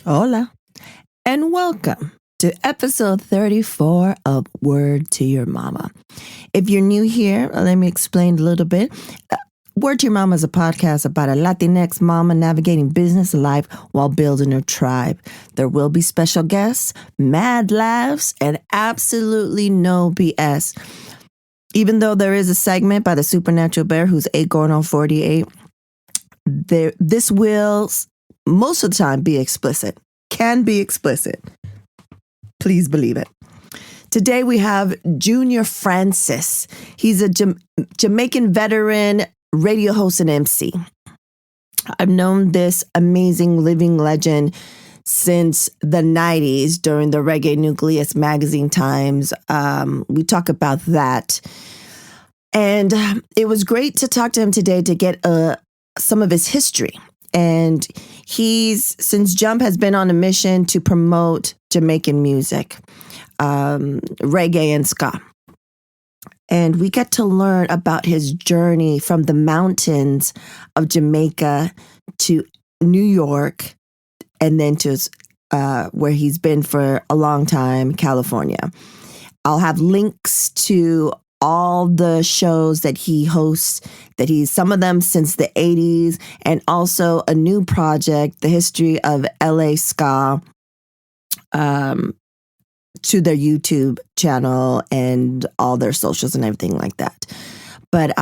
Hola, and welcome to episode 34 of Word to Your Mama. If you're new here, let me explain a little bit. Word to Your Mama is a podcast about a Latinx mama navigating business and life while building her tribe. There will be special guests, mad laughs, and absolutely no BS. Even though there is a segment by the Supernatural Bear, who's 8 going on 48, this will most of the time be explicit. Can be explicit. Please believe it. Today we have Junor Francis. He's a Jamaican veteran radio host and MC. I've known this amazing living legend since the 90s during the Reggae Nucleus magazine times. We talk about that. And it was great to talk to him today to get some of his history. And since Jump has been on a mission to promote Jamaican music, reggae and ska. And we get to learn about his journey from the mountains of Jamaica to New York, and then to where he's been for a long time, California. I'll have links to all the shows that he hosts, some of them since the 80s, and also a new project, the history of LA Ska, to their YouTube channel and all their socials and everything like that. But,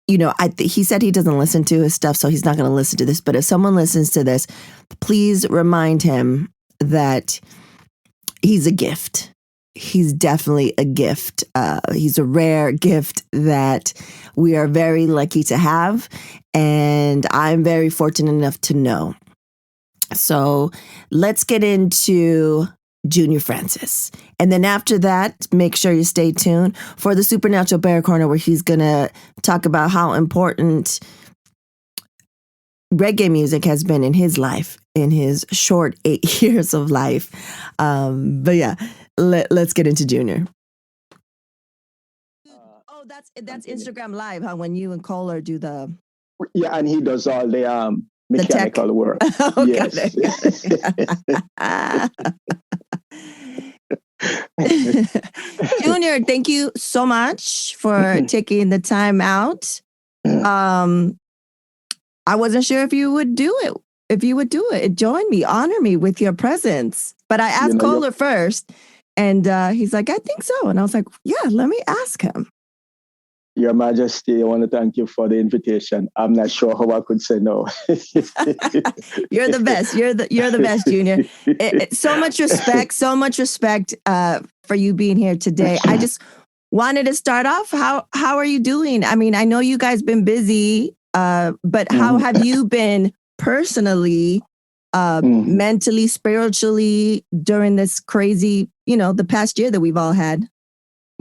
he said he doesn't listen to his stuff, so he's not going to listen to this. But if someone listens to this, please remind him that he's a gift. He's definitely a gift. He's a rare gift that we are very lucky to have. And I'm very fortunate enough to know. So let's get into Junor Francis. And then after that, make sure you stay tuned for the Supernatural Bear Corner, where he's going to talk about how important reggae music has been in his life, in his short 8 years of life. But yeah, let's get into Junor. Oh, that's Instagram Live, huh? When you and Kohler do the... Yeah, and he does all the mechanical work. Oh, yes. Got it. Junor, thank you so much for taking the time out. I wasn't sure if you would do it. Join me, honor me with your presence. But I asked Kohler first, and he's like, I think so. And I was like, yeah, let me ask him. Your Majesty, I want to thank you for the invitation. I'm not sure how I could say no. You're the best. You're the best, Junor. So much respect for you being here today. I just wanted to start off. How are you doing? I mean, I know you guys been busy, but how have you been personally, mentally, spiritually during this crazy, the past year that we've all had?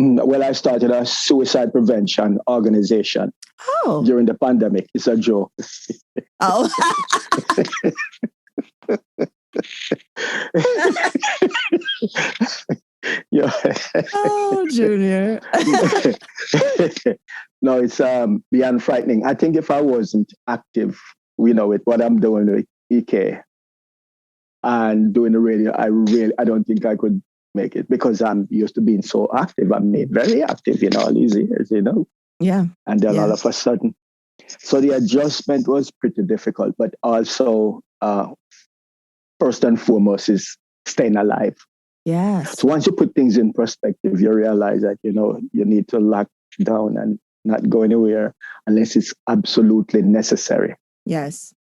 Well, I started a suicide prevention organization during the pandemic. It's a joke. Oh. Yeah. Oh, Junor. No, it's beyond frightening. I think if I wasn't active, with what I'm doing with EK and doing the radio, I don't think I could make it, because I'm used to being so active. I'm made very active in all these years, Yeah. And then all of a sudden. So the adjustment was pretty difficult, but also, first and foremost, is staying alive. Yes. So once you put things in perspective, you realize that, you need to lock down and not go anywhere unless it's absolutely necessary. Yes.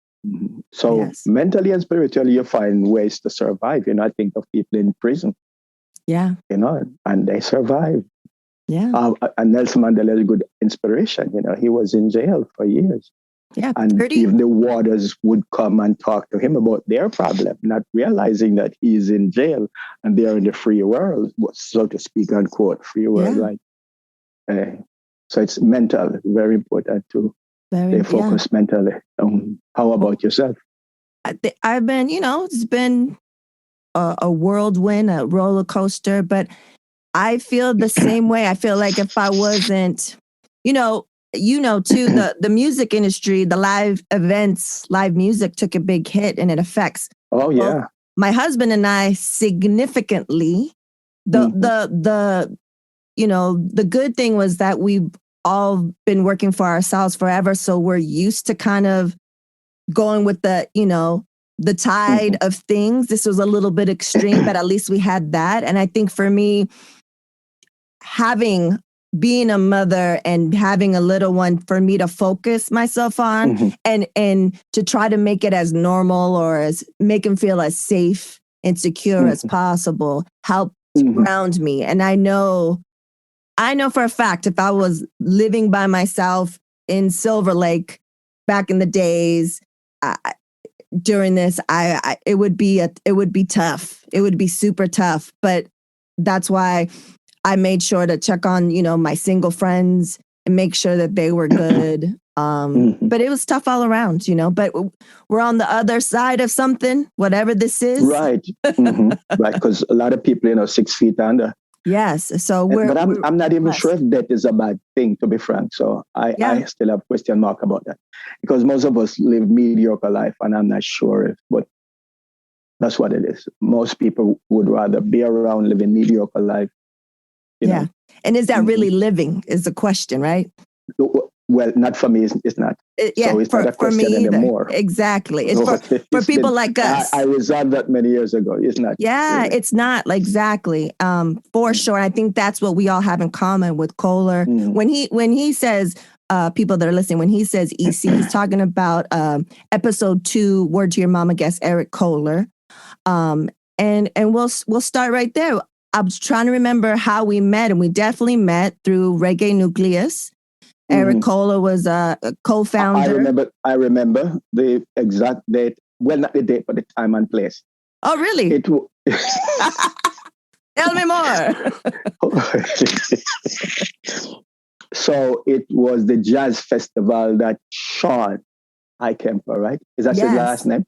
So mentally and spiritually, you find ways to survive. I think of people in prison. Yeah. And they survive. Yeah. And Nelson Mandela is a good inspiration. He was in jail for years. Yeah. And even the warders would come and talk to him about their problem, not realizing that he's in jail and they're in the free world, so to speak, unquote, free world. Yeah. So it's mental, very important to stay focused mentally. How about yourself? I've been, it's been a whirlwind, a roller coaster, but I feel the same way. I feel like if I wasn't, too, the music industry, the live events, live music took a big hit, and it affects my husband and I significantly, the good thing was that we've all been working for ourselves forever. So we're used to kind of going with the tide of things. This was a little bit extreme, but at least we had that. And I think for me, being a mother and having a little one for me to focus myself on and to try to make it as normal or as make him feel as safe and secure as possible helped ground me. And I know for a fact, if I was living by myself in Silver Lake back in the days, during this, it would be tough. It would be super tough. But that's why I made sure to check on, my single friends and make sure that they were good. But it was tough all around, but we're on the other side of something, whatever this is. Right. Right. Because a lot of people, 6 feet under. Yes. So but I'm not even sure if that is a bad thing, to be frank. So I still have question mark about that, because most of us live mediocre life, and I'm not sure but that's what it is. Most people would rather be around living mediocre life. You know? And is that really living is the question, right? Well, not for me, it's not. So it's not a question anymore. Exactly. It's for people like us. I resolved that many years ago. It's not. Yeah, really. It's not. Exactly. For sure. I think that's what we all have in common with Kohler. When he says, people that are listening, when he says EC, he's talking about episode 2, Word to Your Mama guest Eric Kohler. And we'll start right there. I was trying to remember how we met, and we definitely met through Reggae Nucleus. Eric Kohler was a co-founder. I remember the exact date. Well, not the date, but the time and place. Oh, really? Tell me more. So it was the jazz festival that Sean Ikemper, right? Is that his last name?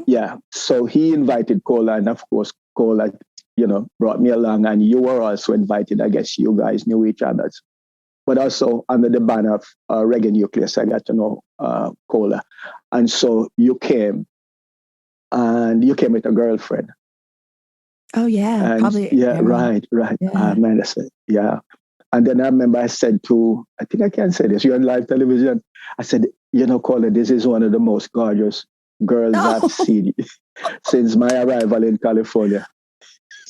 Yeah. So he invited Kohler, and of course, Kohler, brought me along, and you were also invited. I guess you guys knew each other. But also under the banner of Reggae Nucleus, I got to know Kohler. And so you came with a girlfriend. Oh, yeah. And probably. Yeah, right. Yeah. Man, that's it. Yeah. And then I remember I said I think I can say this, you're on live television. I said, Kohler, this is one of the most gorgeous girls I've seen since my arrival in California.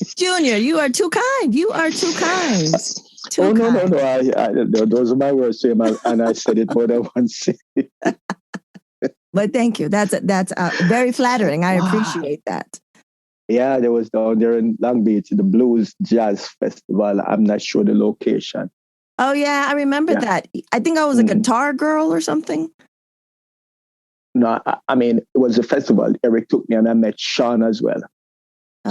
Junor, you are too kind. You are too kind. No. Those are my words to him, and I said it more than once. But thank you. That's very flattering. I appreciate that. Yeah, there was down there in Long Beach, the Blues Jazz Festival. I'm not sure the location. Oh, yeah, I remember that. I think I was a guitar girl or something. No, I mean, it was a festival. Eric took me, and I met Sean as well.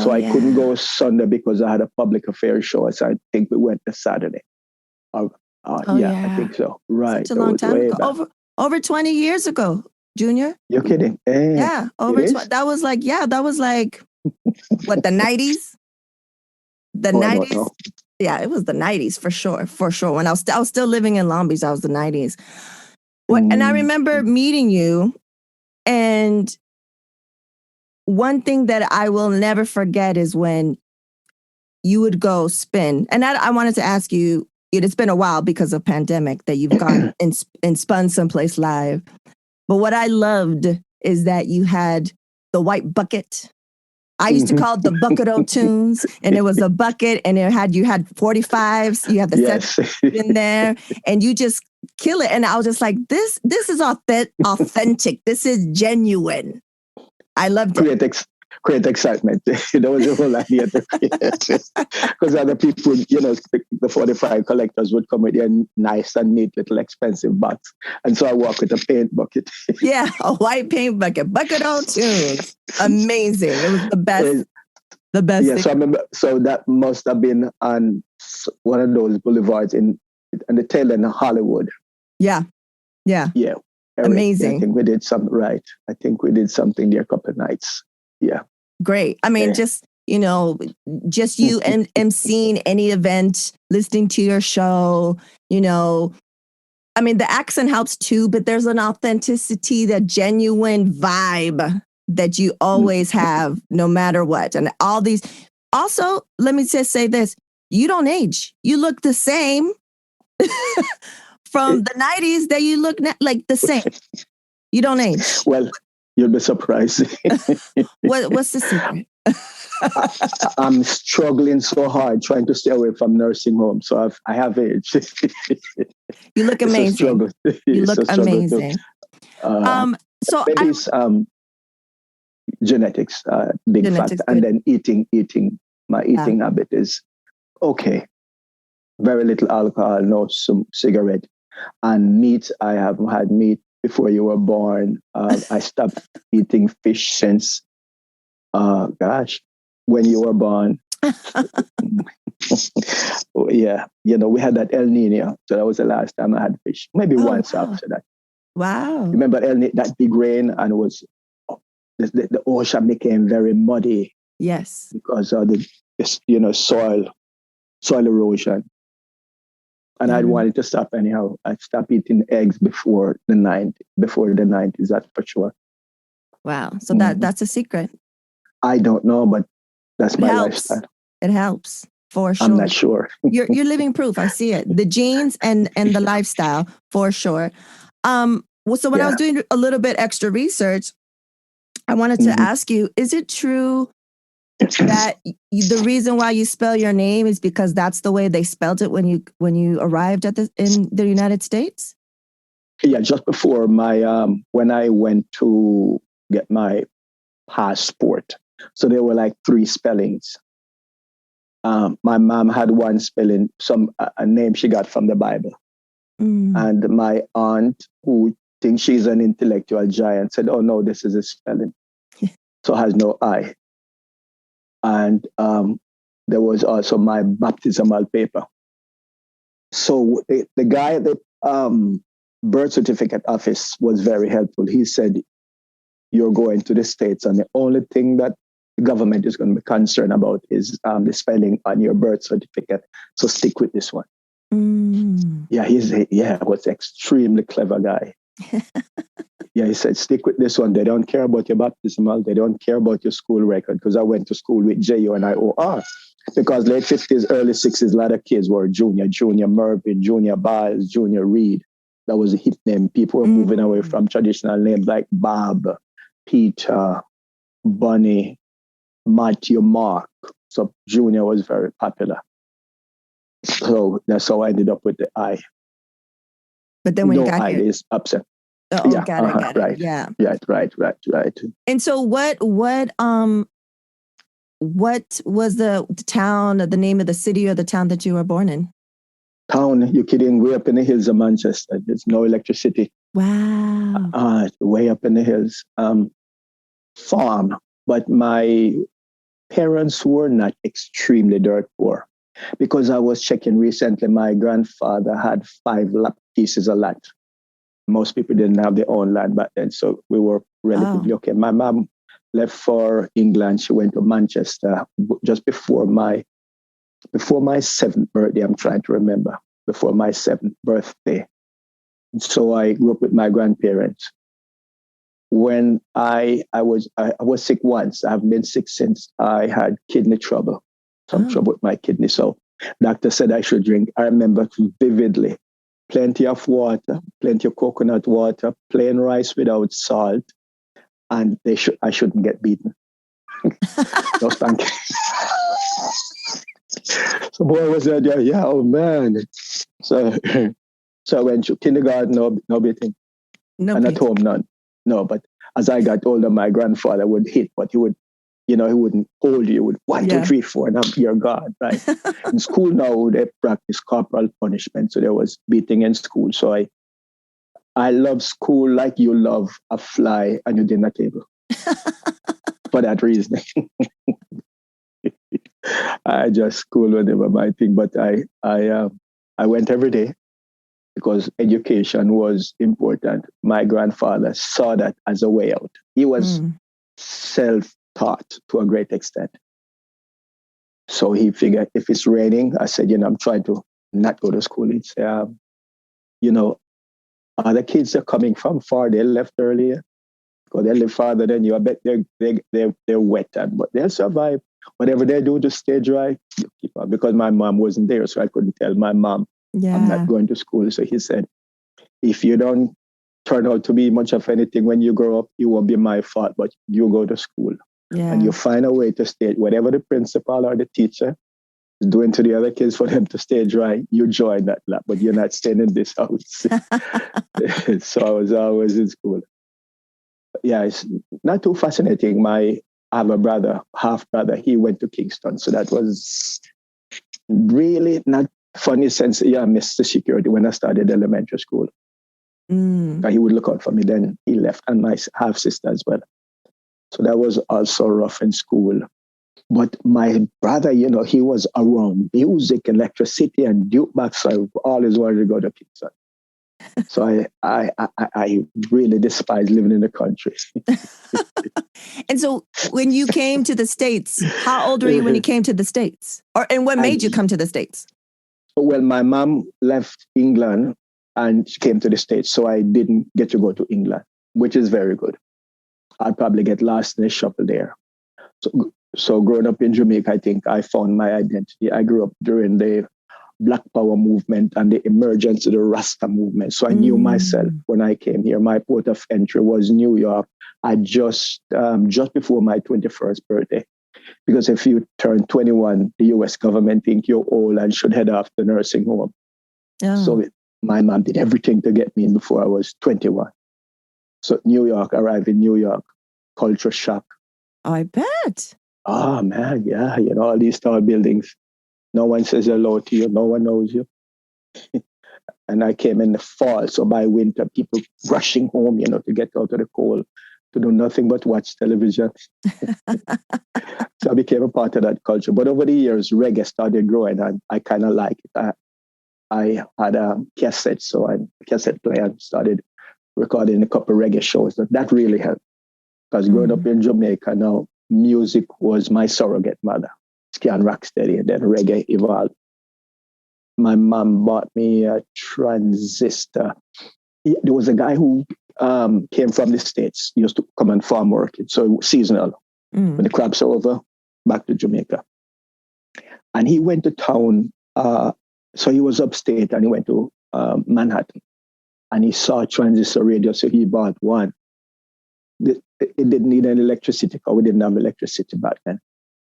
So I couldn't go Sunday because I had a public affairs show. So I think we went to Saturday. I think so. Right. Such a long time ago. Over 20 years ago, Junor. You're kidding? Yeah. That was like what, the 90s? The 90s? Yeah, it was the 90s for sure. For sure. When I was still living in Long Beach, that was the 90s. And I remember meeting you, and one thing that I will never forget is when you would go spin. And I wanted to ask you, it's been a while because of pandemic that you've gone and spun someplace live. But what I loved is that you had the white bucket. I used to call it the bucket o' tunes, and it was a bucket, and you had 45s. You have the set in there, and you just kill it. And I was just like, this is authentic. This is genuine. I loved it. Create excitement. That was the whole idea to create. Because other people, the 45 collectors would come with their nice and neat little expensive box. And so I walk with a paint bucket. Yeah, a white paint bucket. Bucket on tunes. Amazing. It was the best. The best. Yeah, so I remember, so that must have been on one of those boulevards in the tail end of Hollywood. Yeah. Yeah. Amazing. I think we did something right. I think we did something there a couple of nights. Yeah. Great. I mean, just you and emceeing any event, listening to your show, I mean, the accent helps too, but there's an authenticity, the genuine vibe that you always have no matter what. And all these, also, let me just say this, you don't age. You look the same from the 90s that you look like the same. You don't age. Well, you'll be surprised. What's the secret? I'm struggling so hard trying to stay away from nursing homes. So I have aged. You look amazing. You look amazing. So maybe it's genetics, big factor. And then eating. My eating habit is okay. Very little alcohol, no cigarette. And meat, I haven't had meat before you were born. I stopped eating fish since, when you were born. Yeah, we had that El Nino, so that was the last time I had fish. Maybe once after that. Wow! Remember El Nino, that big rain, and it was the ocean became very muddy. Yes, because of the soil erosion, and I wanted to stop anyhow. I stopped eating eggs before the 90s. That's for sure. Wow! So that's a secret. I don't know, but that's my lifestyle. It helps for sure. I'm not sure. You're living proof. I see it. The genes and the lifestyle for sure. So when I was doing a little bit extra research, I wanted to ask you: is it true that the reason why you spell your name is because that's the way they spelled it when you arrived in the United States? Yeah, just before when I went to get my passport, so there were like 3 spellings. My mom had one spelling, a name she got from the Bible, and my aunt, who thinks she's an intellectual giant, said, "Oh no, this is a spelling, so it has no I." And there was also my baptismal paper. So the guy at the birth certificate office was very helpful. He said, "You're going to the States, and the only thing that the government is going to be concerned about is the spelling on your birth certificate. So stick with this one." Yeah, he was an extremely clever guy. Yeah, he said, "Stick with this one. They don't care about your baptismal. They don't care about your school record." Because I went to school with JUNIOR. Because late 50s, early 60s, a lot of kids were Junior Mervyn, Junior Biles, Junior Reed. That was a hit name. People were moving away from traditional names like Bob, Peter, Bunny, Matthew, Mark. So Junior was very popular. So that's how I ended up with the I. But then when you got here, is upset. Oh, yeah, got it. Right. Yeah. Yeah, right. And so what was the town, the name of the city or the town that you were born in? Town, you're kidding, way up in the hills of Manchester. There's no electricity. Wow. Way up in the hills. Farm. But my parents were not extremely dirt poor. Because I was checking recently, my grandfather had 5 pieces of land. Most people didn't have their own land back then, so we were relatively okay. My mom left for England. She went to Manchester just before my 7th birthday. I'm trying to remember, before my 7th birthday. So I grew up with my grandparents. When I was sick once. I've been sick since. I had kidney trouble, some trouble with my kidney. So doctor said I should drink. I remember vividly. Plenty of water, plenty of coconut water, plain rice without salt, and I shouldn't get beaten. No, thank you. So boy was there, yeah, oh man. So I went to kindergarten, no beating. And at home, none. No, but as I got older, my grandfather would hit, but he would, he wouldn't hold you. He would 1, 2, 3, 4, and I'm your God, right? In school now, they practice corporal punishment, so there was beating in school. So I love school like you love a fly on your dinner table. For that reason. I just school whatever my thing, but I went every day because education was important. My grandfather saw that as a way out. He was self-taught to a great extent. So he figured if it's raining, I said, I'm trying to not go to school. He'd say, other kids are coming from far. They left earlier because they live farther than you. I bet they're wet, but they'll survive. Whatever they do to stay dry, you keep on. Because my mom wasn't there, so I couldn't tell my mom I'm not going to school. So he said, if you don't turn out to be much of anything when you grow up, it won't be my fault, but you go to school. And you find a way to stay, whatever the principal or the teacher is doing to the other kids for them to stay dry, you join that lab, but you're not staying in this house. So I was always in school. Yeah, it's not too fascinating. I have a brother, half brother, he went to Kingston. So that was really not funny sense. Yeah, I missed the security when I started elementary school. He would look out for me. Then he left, and my half sister as well. So that was also rough in school. But my brother, he was around music, electricity, and jukebox. So I always wanted to go to Kingston. So I really despise living in the country. And so when you came to the States, how old were you when you came to the States? And what made you come to the States? Well, my mom left England and came to the States. So I didn't get to go to England, which is very good. I'd probably get lost in the shuffle there. So growing up in Jamaica, I think I found my identity. I grew up during the Black Power movement and the emergence of the Rasta movement. So I knew myself when I came here. My port of entry was New York. I just before my 21st birthday. Because if you turn 21, the US government think you're old and should head off to nursing home. So my mom did everything to get me in before I was 21. So arrived in New York, culture shock. I bet. Oh, man, yeah. All these tall buildings. No one says hello to you. No one knows you. And I came in the fall. So by winter, people rushing home, to get out of the cold, to do nothing but watch television. So I became a part of that culture. But over the years, reggae started growing, and I kind of like it. I had a cassette, so I cassette player and started recording a couple of reggae shows. That really helped. Because growing up in Jamaica now, music was my surrogate mother. Scan Rocksteady, and then reggae evolved. My mom bought me a transistor. There was a guy who came from the States, used to come and farm work, so seasonal. When the crops are over, back to Jamaica. And he went to town, so he was upstate, and he went to Manhattan. And he saw a transistor radio, so he bought one. It didn't need any electricity, because we didn't have electricity back then.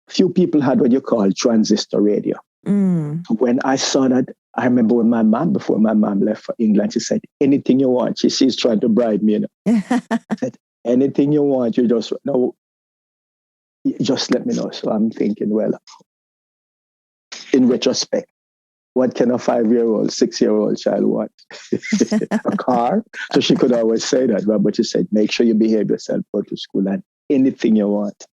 Few people had what you call transistor radio. When I saw that, I remember when before my mom left for England, she said, anything you want. She's trying to bribe me. Said, anything you want, you just let me know. So I'm thinking, well, in retrospect, what can a 5-year-old, 6-year-old child want? A car? So she could always say that, but she said, make sure you behave yourself, go to school, and anything you want.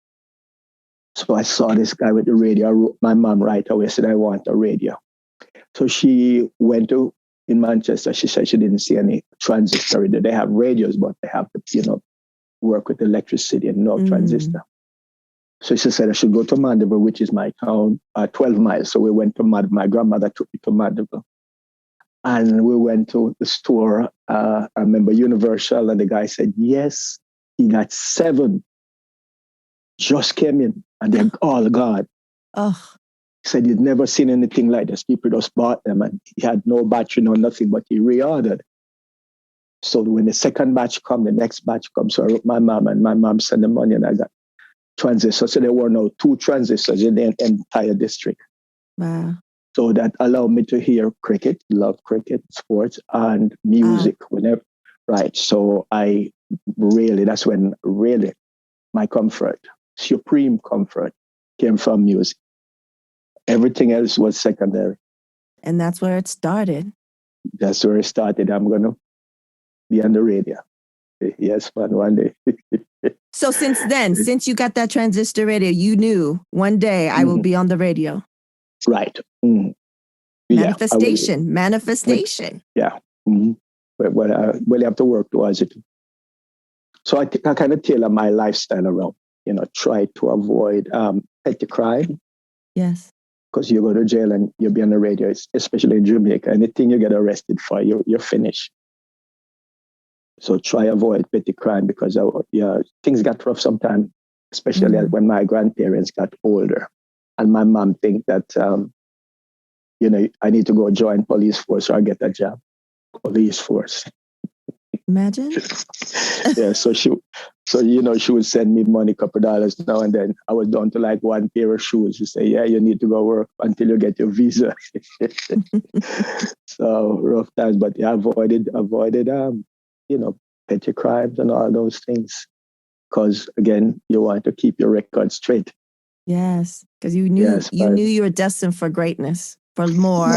So I saw this guy with the radio. I wrote my mom right away, said, I want a radio. So she went in Manchester. She said she didn't see any transistor radio. They have radios, but they have to, work with electricity and no transistor. So she said I should go to Mandeville, which is my town, 12 miles. So we went to Mandeville. My grandmother took me to Mandeville. And we went to the store. I remember Universal, and the guy said, yes, he got 7. Just came in, and they're all gone. Oh. He said he'd never seen anything like this. People just bought them, and he had no battery, no nothing, but he reordered. So when the second batch come, the next batch comes. So I wrote my mom, and my mom sent the money, and I got transistors. So there were now 2 transistors in the entire district. Wow. So that allowed me to hear cricket, love cricket, sports, and music whenever. Right. So that's when really my comfort, supreme comfort, came from music. Everything else was secondary. And that's where it started. That's where it started. I'm going to be on the radio. Yes, man, one day. So since then, since you got that transistor radio, you knew one day I will be on the radio. Right. Manifestation. Yeah. But I really have to work towards it. So I kind of tailor my lifestyle around, try to avoid petty crime. Yes. Because you go to jail and you'll be on the radio, especially in Jamaica. Anything you get arrested for, you're finished. So try avoid petty crime because things got rough sometimes, especially when my grandparents got older. And my mom think that, I need to go join police force or get a job. Police force. Imagine. Yeah, she would send me money, $2 now and then. I was down to like one pair of shoes. She say, yeah, you need to go work until you get your visa. So rough times, but yeah, avoided, petty crimes and all those things. Because again, you want to keep your record straight. Yes, because you knew you were destined for greatness, for more.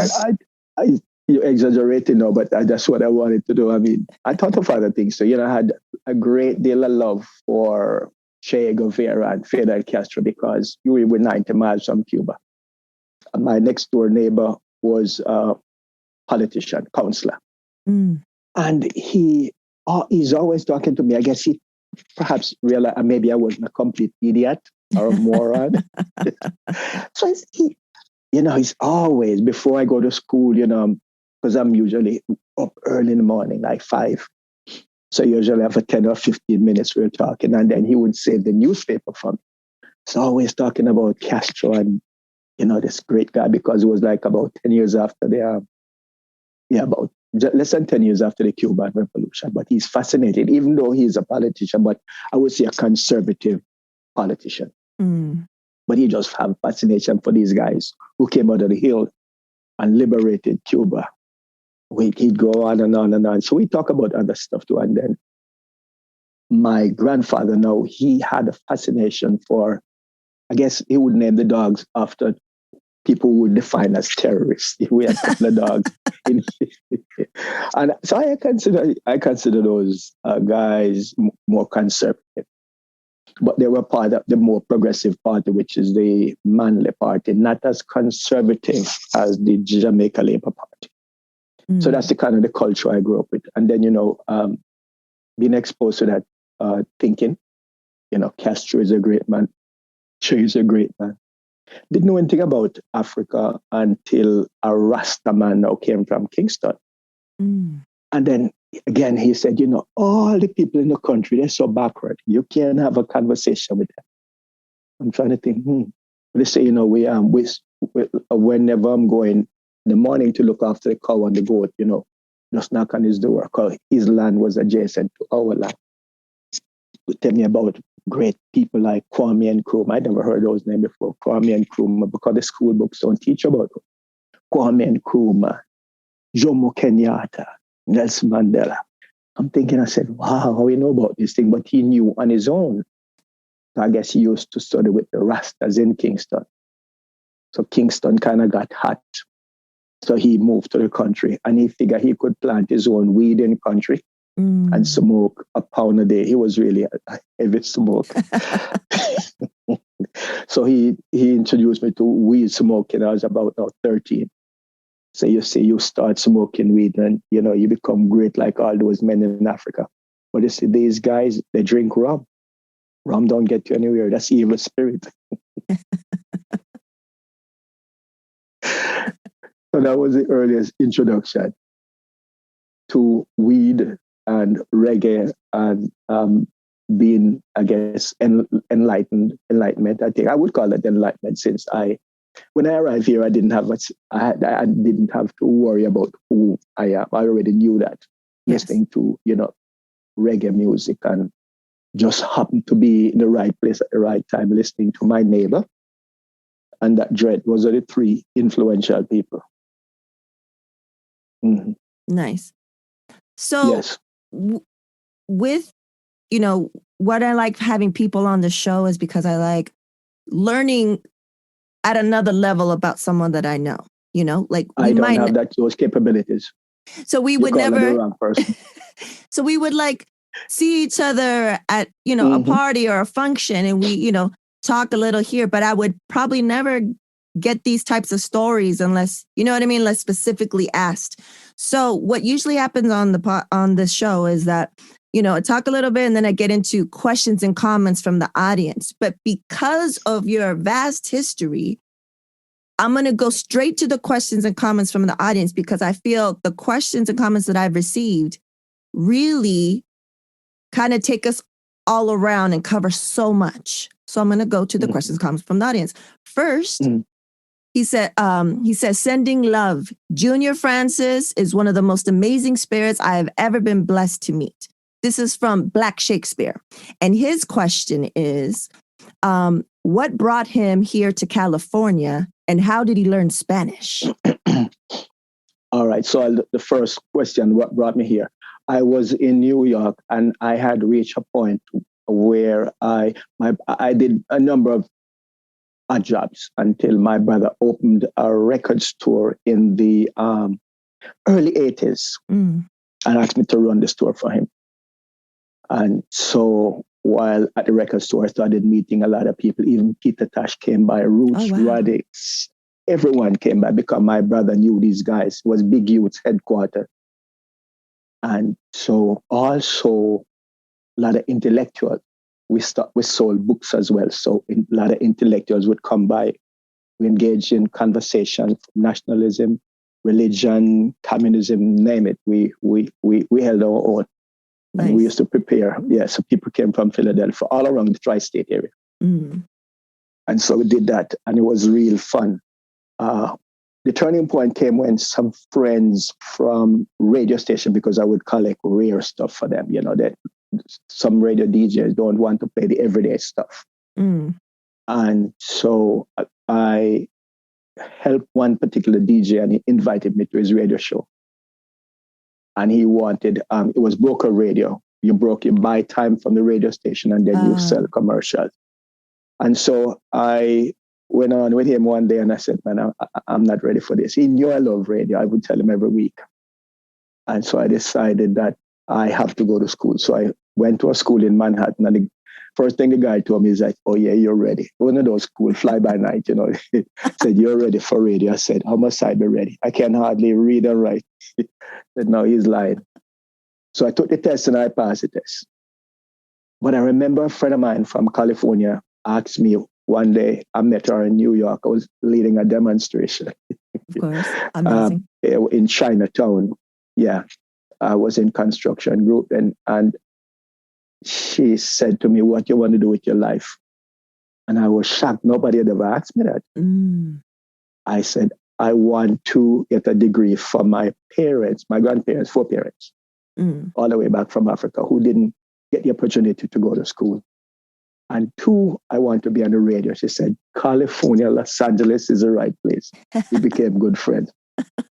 Well, you're exaggerating now, but that's what I wanted to do. I mean, I thought of other things. So, I had a great deal of love for Che Guevara and Fidel Castro because we were 90 miles from Cuba. My next door neighbor was a politician, counselor. And he's always talking to me. I guess he perhaps realized maybe I wasn't a complete idiot or a moron. So he's always, before I go to school, because I'm usually up early in the morning, like 5. So usually after 10 or 15 minutes, we're talking. And then he would save the newspaper for me. So always talking about Castro and, this great guy, because it was like about 10 years after about less than 10 years after the Cuban Revolution. But he's fascinating, even though he's a politician, but I would say a conservative politician. But he just have fascination for these guys who came out of the hill and liberated Cuba. He'd go on and on and on. So we talk about other stuff too. And then my grandfather, now, he had a fascination for, I guess he would name the dogs after people who would define as terrorists. We had a couple of dogs. And so I consider those guys more conservative. But they were part of the more progressive party, which is the Manly Party, not as conservative as the Jamaica Labour Party. So that's the kind of the culture I grew up with. And then, being exposed to that thinking, Castro is a great man. Che is a great man. Didn't know anything about Africa until a Rasta man now came from Kingston. And then again, he said, all the people in the country, they're so backward. You can't have a conversation with them. I'm trying to think, They say, whenever I'm going in the morning to look after the cow and the goat, just knock on his door, because his land was adjacent to our land. Would tell me about great people like Kwame Nkrumah. I never heard those names before. Kwame Nkrumah, because the school books don't teach about them. Kwame Nkrumah, Jomo Kenyatta, Nelson Mandela. I'm thinking, I said, wow, how he know about this thing? But he knew on his own. So I guess he used to study with the Rastas in Kingston. So Kingston kind of got hot. So he moved to the country and he figured he could plant his own weed in the country and smoke a pound a day. He was really a heavy smoker. So he introduced me to weed smoking. I was about 13. So you say you start smoking weed and, you become great like all those men in Africa. But you see, these guys, they drink rum. Rum don't get you anywhere. That's evil spirit. So that was the earliest introduction to weed and reggae and being, I guess, enlightenment. I think I would call it enlightenment, since when I arrived here, I didn't have to worry about who I am. I already knew that. Yes. Listening to, reggae music, and just happened to be in the right place at the right time, listening to my neighbor. And that Dread was the 3 influential people. Mm-hmm. Nice. So yes. With, what I like having people on the show is because I like learning at another level about someone that I know, like I don't have those capabilities. So we would never, the wrong person. So we would like see each other at, a party or a function, and we, talk a little here, but I would probably never get these types of stories unless, unless specifically asked. So what usually happens on this show is that, I talk a little bit and then I get into questions and comments from the audience. But because of your vast history, I'm going to go straight to the questions and comments from the audience, because I feel the questions and comments that I've received really kind of take us all around and cover so much. So I'm going to go to the questions, comments from the audience. First, he says, sending love. Junior Francis is one of the most amazing spirits I have ever been blessed to meet. This is from Black Shakespeare. And his question is, what brought him here to California and how did he learn Spanish? All right. So the first question, what brought me here? I was in New York and I had reached a point where I did a number of odd jobs until my brother opened a record store in the early 80s and asked me to run the store for him. And so while at the record store, I started meeting a lot of people. Even Peter Tosh came by, Roots, Radix. Everyone came by because my brother knew these guys. It was Big Youth's headquarters. And so also a lot of intellectuals. We sold books as well. So a lot of intellectuals would come by. We engaged in conversation, nationalism, religion, communism, name it. We held our own. Nice. And we used to prepare. Yeah, so people came from Philadelphia, all around the tri-state area. And so we did that, and it was real fun. The turning point came when some friends from radio station, because I would collect rare stuff for them, that some radio DJs don't want to play the everyday stuff. And so I helped one particular DJ, and he invited me to his radio show. And he wanted, it was broker radio. You buy time from the radio station and then you sell commercials. And so I went on with him one day and I said, man, I'm not ready for this. He knew I love radio. I would tell him every week. And so I decided that I have to go to school. So I went to a school in Manhattan, and the first thing the guy told me is like, oh yeah, you're ready. One of those school fly by night, said, you're ready for radio. I said, how must I be ready? I can hardly read and write. Said, no, he's lying. So I took the test and I passed the test. But I remember a friend of mine from California asked me one day, I met her in New York. I was leading a demonstration. Of course, amazing. In Chinatown. Yeah, I was in construction group and she said to me, what you want to do with your life? And I was shocked. Nobody had ever asked me that. I said, I want to get a degree from my parents, my grandparents, foreparents, all the way back from Africa, who didn't get the opportunity to go to school. And 2, I want to be on the radio. She said, California, Los Angeles is the right place. We became good friends.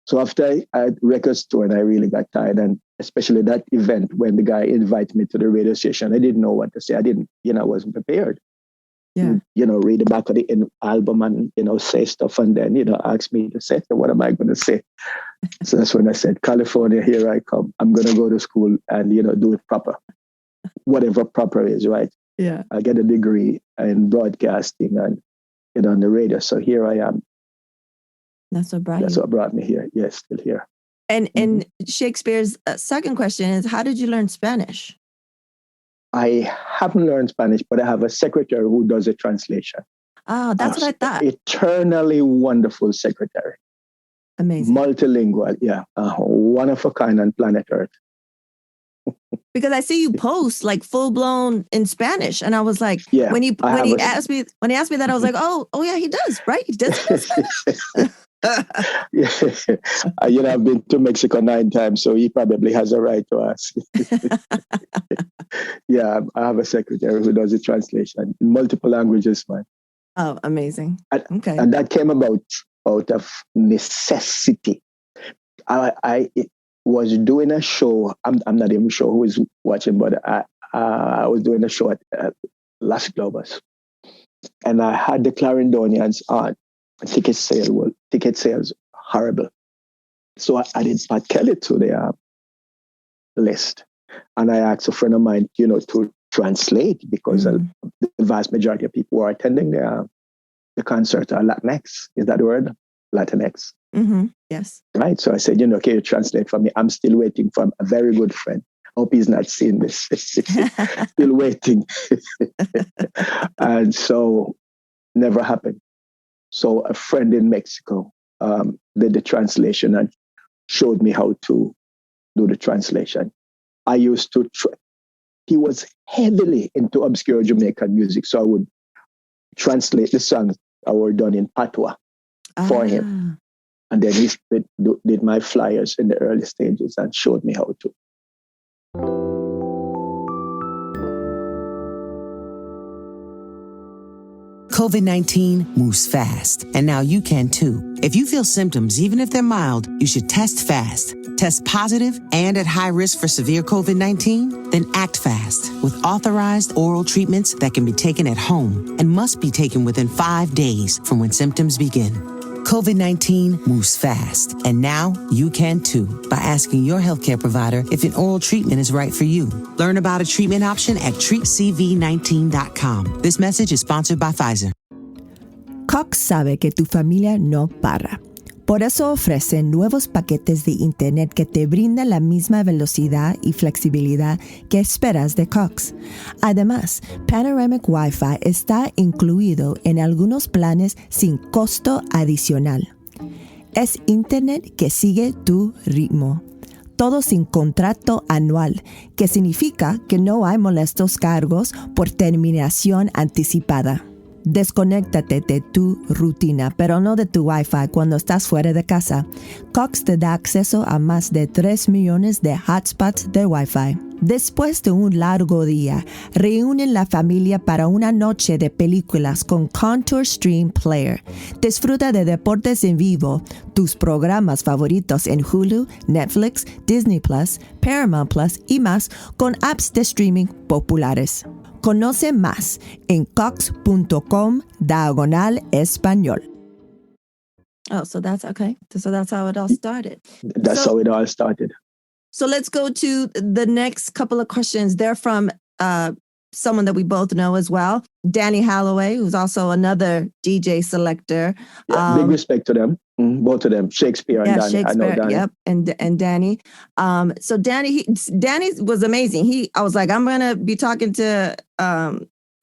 So after I had record store and I really got tired, and especially that event when the guy invited me to the radio station, I didn't know what to say. I wasn't prepared. Yeah. Read the back of the album and, say stuff and then, ask me to say, what am I going to say? So that's when I said, California, here I come. I'm going to go to school and, do it proper. Whatever proper is, right? Yeah. I get a degree in broadcasting and, on the radio. So here I am. That's what brought you. That's what brought me here. Yes, still here. And Shakespeare's second question is, how did you learn Spanish? I haven't learned Spanish, but I have a secretary who does a translation. Oh, that's what I thought. Eternally wonderful secretary. Amazing. Multilingual, yeah. One of a kind on planet Earth. Because I see you post like full blown in Spanish, and I was like, when he asked me that, I was like, oh yeah, he does, right? He does. I've been to Mexico 9 times, so he probably has a right to ask. Yeah, I have a secretary who does the translation in multiple languages, man. Oh, amazing. Okay. And that came out of necessity. I was doing a show. I'm not even sure who is watching, but I was doing a show at Las Globas. And I had the Clarendonians on. Ticket sales horrible. So I added Pat Kelly to the list. And I asked a friend of mine, to translate, because the vast majority of people who are attending the concert are Latinx. Is that the word? Latinx. Mm-hmm. Yes. Right. So I said, can you translate for me? I'm still waiting for a very good friend. Hope he's not seeing this. Still waiting. And so never happened. So a friend in Mexico did the translation and showed me how to do the translation. I used to he was heavily into obscure Jamaican music. So I would translate the songs that were done in patois for him. And then he did my flyers in the early stages and showed me how to. COVID-19 moves fast, and now you can too. If you feel symptoms, even if they're mild, you should test fast. Test positive and at high risk for severe COVID-19? Then act fast with authorized oral treatments that can be taken at home and must be taken within 5 days from when symptoms begin. COVID-19 moves fast, and now you can too by asking your healthcare provider if an oral treatment is right for you. Learn about a treatment option at treatcv19.com. This message is sponsored by Pfizer. Cox sabe que tu familia no para. Por eso ofrece nuevos paquetes de Internet que te brindan la misma velocidad y flexibilidad que esperas de Cox. Además, Panoramic Wi-Fi está incluido en algunos planes sin costo adicional. Es Internet que sigue tu ritmo. Todo sin contrato anual, que significa que no hay molestos cargos por terminación anticipada. Desconéctate de tu rutina, pero no de tu Wi-Fi cuando estás fuera de casa. Cox te da acceso a más de 3 millones de hotspots de Wi-Fi. Después de un largo día, reúnen la familia para una noche de películas con Contour Stream Player. Disfruta de deportes en vivo, tus programas favoritos en Hulu, Netflix, Disney Plus, Paramount Plus y más con apps de streaming populares. Conoce más en cox.com/español. Oh, so that's okay. So that's how it all started. That's how it all started. So let's go to the next couple of questions. They're from someone that we both know as well, Danny Holloway, who's also another DJ selector. Yeah, big respect to them, both of them, Shakespeare and Danny. Shakespeare, I know Danny. Yep, and Danny. So Danny was amazing. I was like, I'm gonna be talking to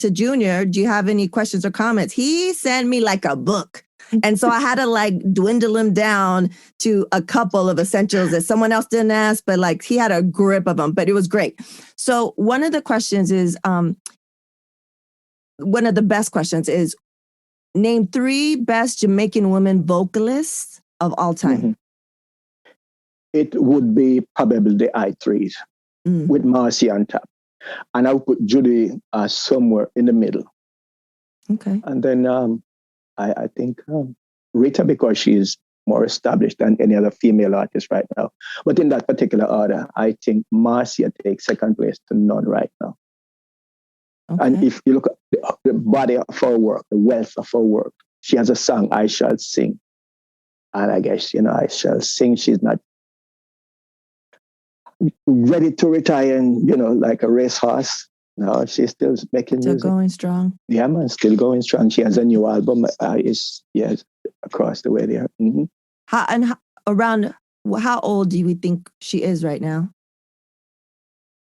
Junor. Do you have any questions or comments? He sent me like a book. And so I had to like dwindle him down to a couple of essentials that someone else didn't ask, but like he had a grip of them, but it was great. So one of the questions is, one of the best questions is, name 3 best Jamaican women vocalists of all time. Mm-hmm. It would be probably the I3s with Marcy on top. And I would put Judy somewhere in the middle. Okay. And then I think Rita, because she's more established than any other female artist right now. But in that particular order, I think Marcia takes second place to none right now. Okay. And if you look at the body of her work, the wealth of her work, she has a song, I Shall Sing. And I guess, I Shall Sing. She's not ready to retire and, like a racehorse. No, she's still making music. Still going strong. Yeah, man, still going strong. She has a new album. Across the way there. Mm-hmm. How old do we think she is right now?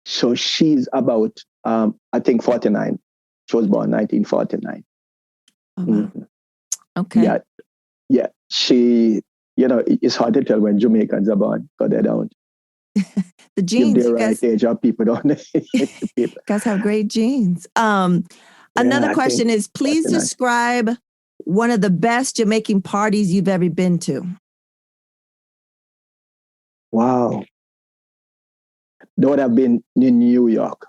So she's about, I think 49. She was born 1949. Oh, wow. Okay. Yeah. She, it's hard to tell when Jamaicans are born because they don't. The genes. If they're right age, our people don't. You guys have great genes. Another question is, please describe one of the best Jamaican parties you've ever been to. Wow. That would have been in New York,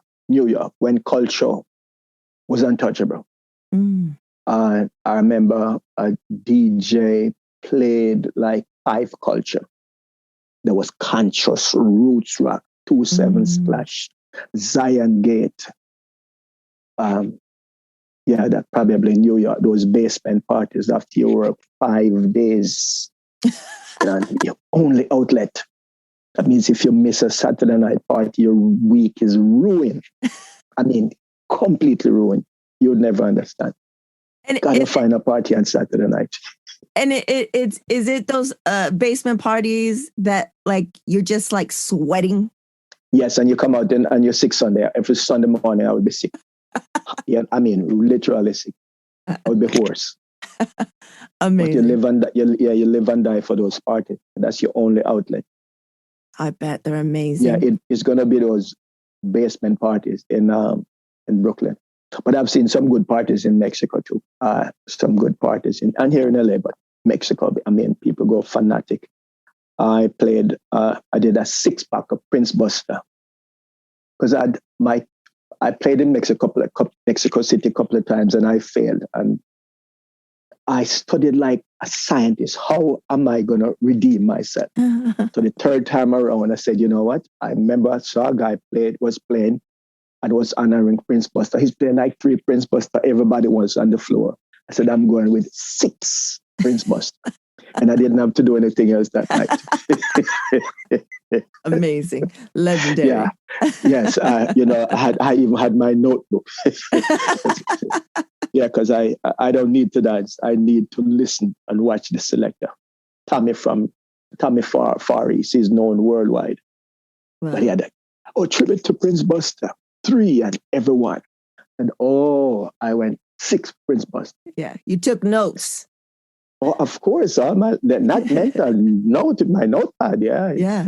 when culture was untouchable. I remember a DJ played like 5 culture. There was Conscious, Roots Rock, 2-7 Splash, Zion Gate. That probably in New York, those basement parties after you work 5 days. Your only outlet. That means if you miss a Saturday night party, your week is ruined. I mean, completely ruined. You'd never understand. And gotta find a party on Saturday night. And is it those basement parties that like you're just like sweating? Yes, and you come out and you're sick Sunday. Every Sunday morning I would be sick. Yeah, I mean literally sick. I would be hoarse. Amazing. But you live and die for those parties. That's your only outlet. I bet they're amazing. Yeah, it's gonna be those basement parties in Brooklyn. But I've seen some good parties in Mexico too. Some good parties and here in LA, but Mexico, I mean, people go fanatic. I did a 6-pack of Prince Buster because I played in Mexico City a couple of times and I failed. And I studied like a scientist. How am I going to redeem myself? So the third time around, I said, you know what? I remember I saw a guy was playing and was honoring Prince Buster. He's playing like 3 Prince Buster. Everybody was on the floor. I said, I'm going with 6 Prince Buster. And I didn't have to do anything else that night. Amazing. Legendary. Yeah. Yes. I even had my notebook. Yeah, because I don't need to dance. I need to listen and watch the selector. Tommy Far East. He's known worldwide. Wow. But he had tribute to Prince Buster, 3 and everyone. And I went 6 Prince Buster. Yeah, you took notes. Oh, of course. Not mental note in my notepad. Yeah. Yeah.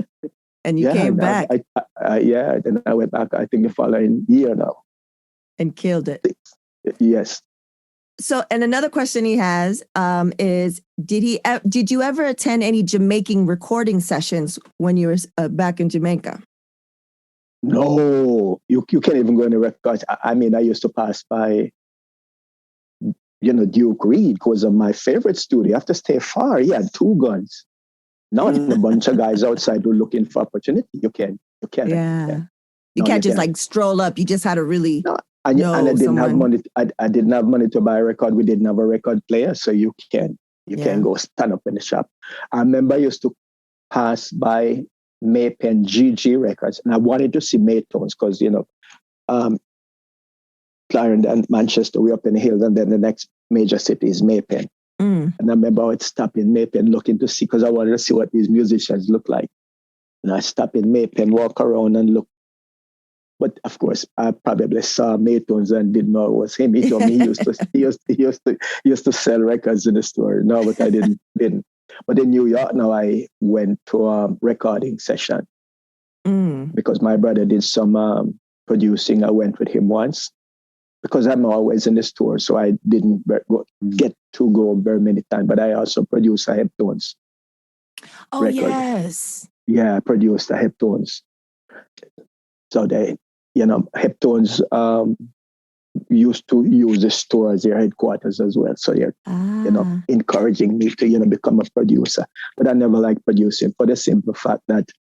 And you came back. Then I went back, I think the following year now. And killed it. 6. Yes. So, and another question he has is, did you ever attend any Jamaican recording sessions when you were back in Jamaica? No, you can't even go in the records. I mean, I used to pass by, Duke Reed was my favorite studio. You have to stay far. He had 2 guns. Now a bunch of guys outside were looking for opportunity. You can't. Yeah. You can't just like stroll up. You just had to really and I didn't have money. I didn't have money to buy a record. We didn't have a record player, so you can't go stand up in the shop. I remember I used to pass by Maypen GG Records, and I wanted to see Heptones because Clarendon and Manchester, we're up in the hills, and then the next major city is Maypen. And I remember I would stop in Maypen looking to see, because I wanted to see what these musicians look like. And I stop in Maypen, walk around and look. But of course, I probably saw Heptones and didn't know it was him. He told me he used to sell records in the store. No, but I didn't. But in New York now, I went to a recording session because my brother did some producing. I went with him once because I'm always in the store, so I didn't get to go very many times. But I also produced a Heptones. Oh, record. Yes. Yeah, I produced a Heptones. So Heptones used to use the store as their headquarters as well. So they're, encouraging me to, become a producer. But I never liked producing for the simple fact that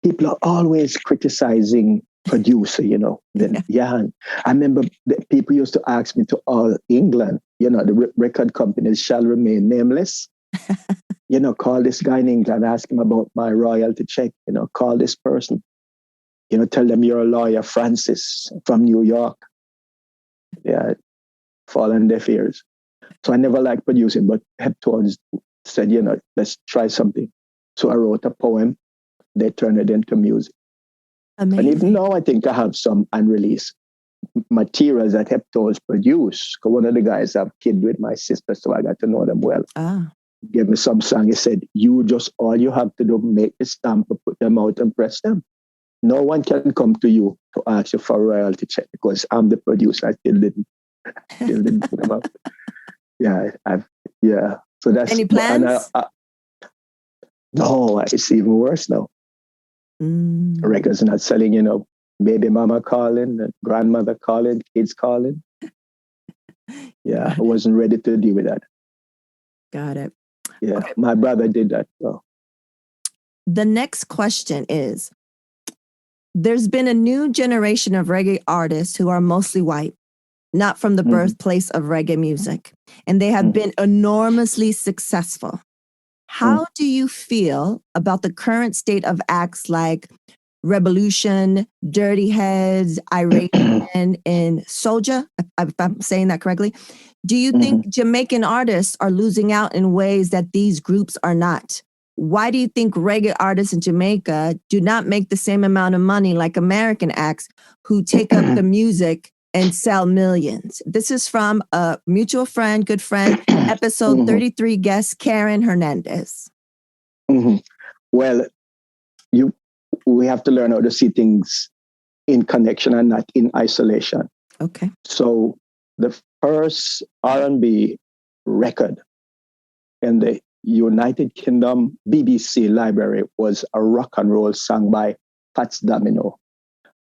people are always criticizing producer, I remember people used to ask me to all England, the record companies shall remain nameless. Call this guy in England, ask him about my royalty check, call this person. Tell them you're a lawyer, Francis, from New York. Yeah, fall on deaf ears. So I never liked producing, but Heptones said, let's try something. So I wrote a poem. They turned it into music. Amazing. And even now, I think I have some unreleased materials that Heptones produce. Because one of the guys have kid with my sister, so I got to know them well. Gave me some song. He said, all you have to do, make the stamp, put them out and press them. No one can come to you to ask you for a royalty check because I'm the producer. I still didn't put them out. Yeah. So that's any plans? No, it's even worse now. Records not selling. Baby mama calling, grandmother calling, kids calling. Yeah, I wasn't ready to deal with that. Got it. Yeah, okay. My brother did that. So. The next question is, there's been a new generation of reggae artists who are mostly white, not from the birthplace of reggae music, and they have been enormously successful. How do you feel about the current state of acts like Revolution, Dirty Heads, Irate Men, and Soulja, if I'm saying that correctly? Do you think Jamaican artists are losing out in ways that these groups are not? Why do you think reggae artists in Jamaica do not make the same amount of money like American acts who take up the music and sell millions? This is from a mutual friend, good friend, episode 33 guest, Karen Hernandez. Well, we have to learn how to see things in connection and not in isolation. Okay. So the first R&B record in the United Kingdom BBC library was a rock and roll song by Fats Domino.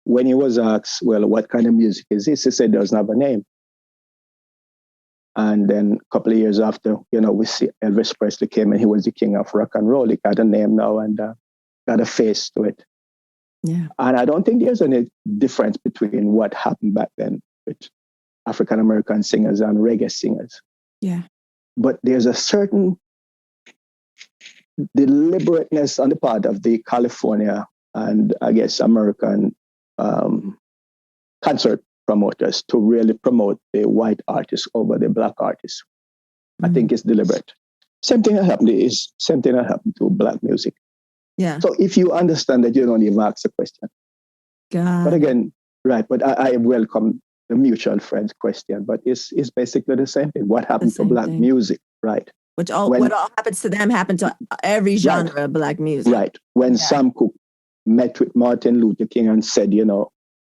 When he was asked, well, what kind of music is this? He said, it doesn't have a name. And then a couple of years after, we see Elvis Presley came and he was the king of rock and roll. He got a name now and got a face to it. Yeah. And I don't think there's any difference between what happened back then with African-American singers and reggae singers. Yeah. But there's a certain deliberateness on the part of the California and I guess American concert promoters to really promote the white artists over the black artists. I think it's deliberate. Same thing that happened to black music. Yeah. So if you understand that, you don't even ask a question. God. But again, right, but I welcome the mutual friends question, but it's basically the same thing. What happened to black music, right? What all happens to them happened to every genre of black music. Right. When Sam Cooke met with Martin Luther King and said,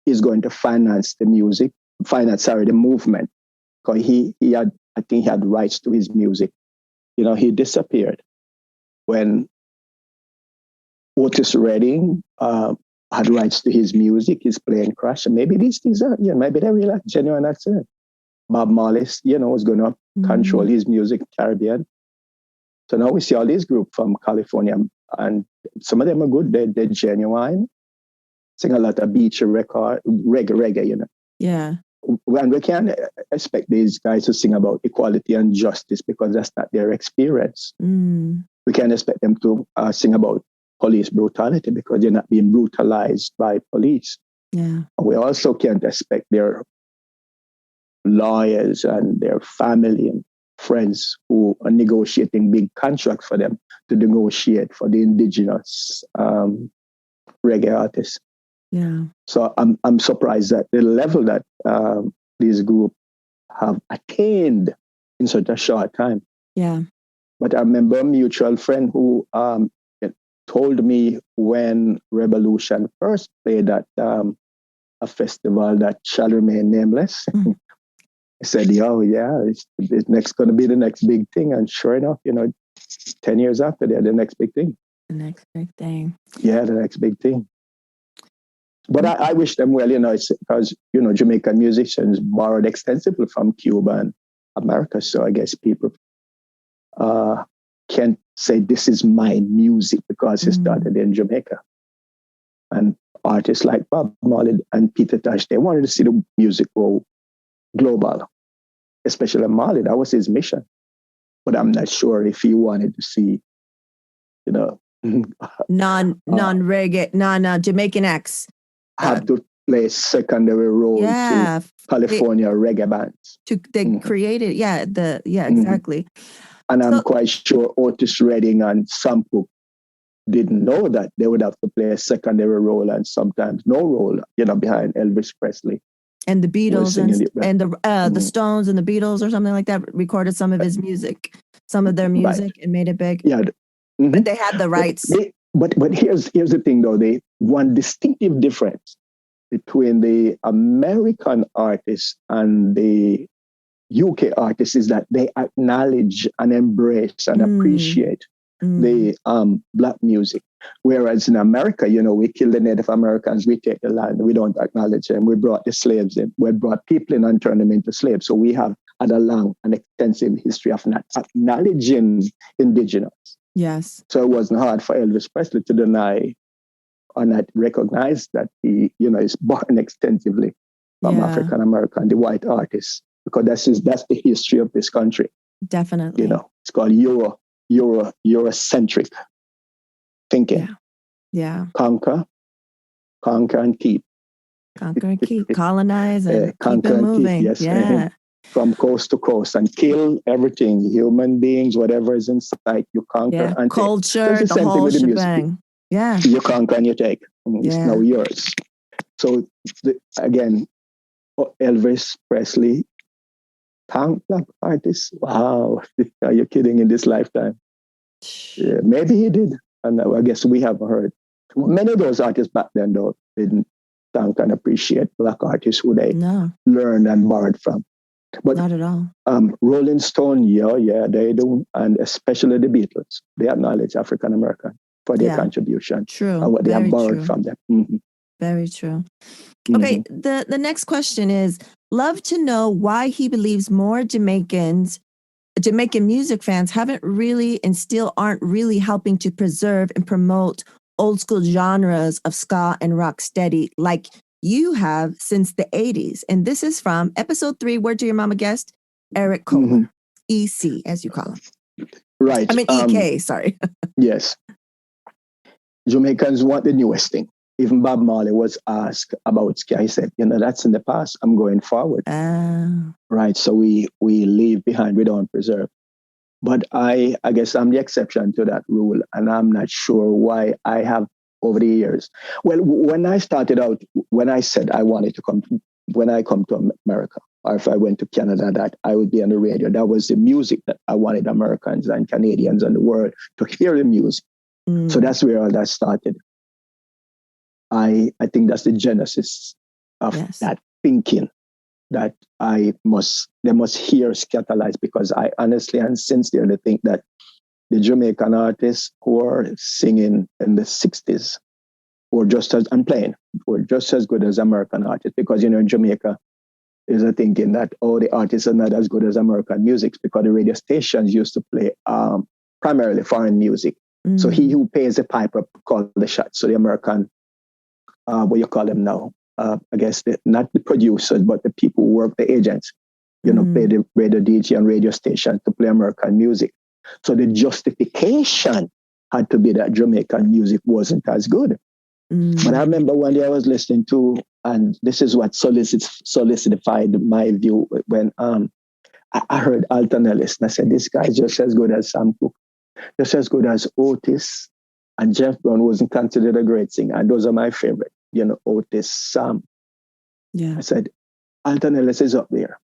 he's going to finance the movement. Because I think he had rights to his music. He disappeared. When Otis Redding had rights to his music, his plane crashed, and maybe these things are, maybe they're real genuine accident. Bob Marley, was going to control his music, Caribbean. So now we see all these groups from California, and some of them are good. They're genuine. Sing a lot of beach reggae, Yeah. And we can't expect these guys to sing about equality and justice because that's not their experience. We can't expect them to sing about police brutality because they're not being brutalized by police. Yeah. We also can't expect their lawyers and their family and friends who are negotiating big contracts for them to negotiate for the indigenous reggae artists. Yeah. So I'm surprised at the level that these groups have attained in such a short time. Yeah. But I remember a mutual friend who told me when Revolution first played at a festival that shall remain nameless. He said, it's next going to be the next big thing. And sure enough, 10 years after, they're the next big thing. The next big thing. Yeah, the next big thing. But I wish them well, it's because, Jamaican musicians borrowed extensively from Cuba and America. So I guess people can't say this is my music because it started in Jamaica. And artists like Bob Marley and Peter Tosh, they wanted to see the music go global, especially Marley. That was his mission. But I'm not sure if he wanted to see, non-reggae, Jamaican acts. Have to play secondary role to California reggae bands. They created, exactly. And I'm quite sure Otis Redding and Sam Cooke didn't know that they would have to play a secondary role and sometimes no role, behind Elvis Presley. And the Beatles and the Stones and the Beatles or something like that recorded some of his music, some of their music, and made it big. Yeah. But they had the rights. But here's the thing, though. One distinctive difference between the American artists and the UK artists is that they acknowledge and embrace and appreciate the black music. Whereas in America, we kill the Native Americans, we take the land, we don't acknowledge them. We brought the slaves in, we brought people in and turned them into slaves. So we have had a long and extensive history of not acknowledging indigenous. Yes. So it wasn't hard for Elvis Presley to deny or not recognize that he, is born extensively from African American, the white artists, because that's the history of this country. Definitely. It's called Eurocentric thinking. Yeah. Conquer and keep. Conquer and keep. Colonize and keep it moving. Keep, yes. Yeah. From coast to coast and kill everything, human beings, whatever is in sight, you conquer and culture, take. the whole shebang. Yeah. You conquer and you take. It's now yours. So again, Elvis Presley, black artist. Wow, are you kidding? In this lifetime? Yeah, maybe he did, and I guess we haven't heard. Many of those artists back then, though, didn't thank and appreciate Black artists who they No, learned and borrowed from. But not at all. Rolling Stone, yeah, they do, and especially the Beatles, they acknowledge African American for their contribution True. and what they have borrowed true. from them. Mm-hmm. Very true. Okay, the next question is, love to know why he believes more Jamaican music fans haven't really and still aren't really helping to preserve and promote old school genres of ska and rock steady like you have since the 80s. And this is from episode 3, Word to Your Mama guest, Eric Kohler, EC, as you call him. Right. I mean, EK, sorry. Yes. Jamaicans want the newest thing. Even Bob Marley was asked about ska. He said, that's in the past. I'm going forward. Right. So we leave behind. We don't preserve. But I guess I'm the exception to that rule. And I'm not sure why I have over the years. Well, when I started out, when I said I wanted to when I come to America, or if I went to Canada, that I would be on the radio, that was the music that I wanted Americans and Canadians and the world to hear the music. So that's where all that started. I think that's the genesis of that thinking that they must hear Scatterlights, because I honestly and sincerely think that the Jamaican artists who are singing in the 60s were just as good as American artists, because in Jamaica there's a thinking that the artists are not as good as American music because the radio stations used to play primarily foreign music. So he who pays the piper calls the shots. So the American, what you call them now, I guess not the producers, but the people who work, the agents, pay the radio DJ and radio station to play American music. So the justification had to be that Jamaican music wasn't as good. But I remember one day I was listening to, and this is what solidified my view when I heard Alton Ellis, and I said, this guy's just as good as Sam Cooke, just as good as Otis, and Jeff Brown wasn't considered a great singer. And those are my favorite, Otis, Sam. Yeah. I said, Alton Ellis is up there.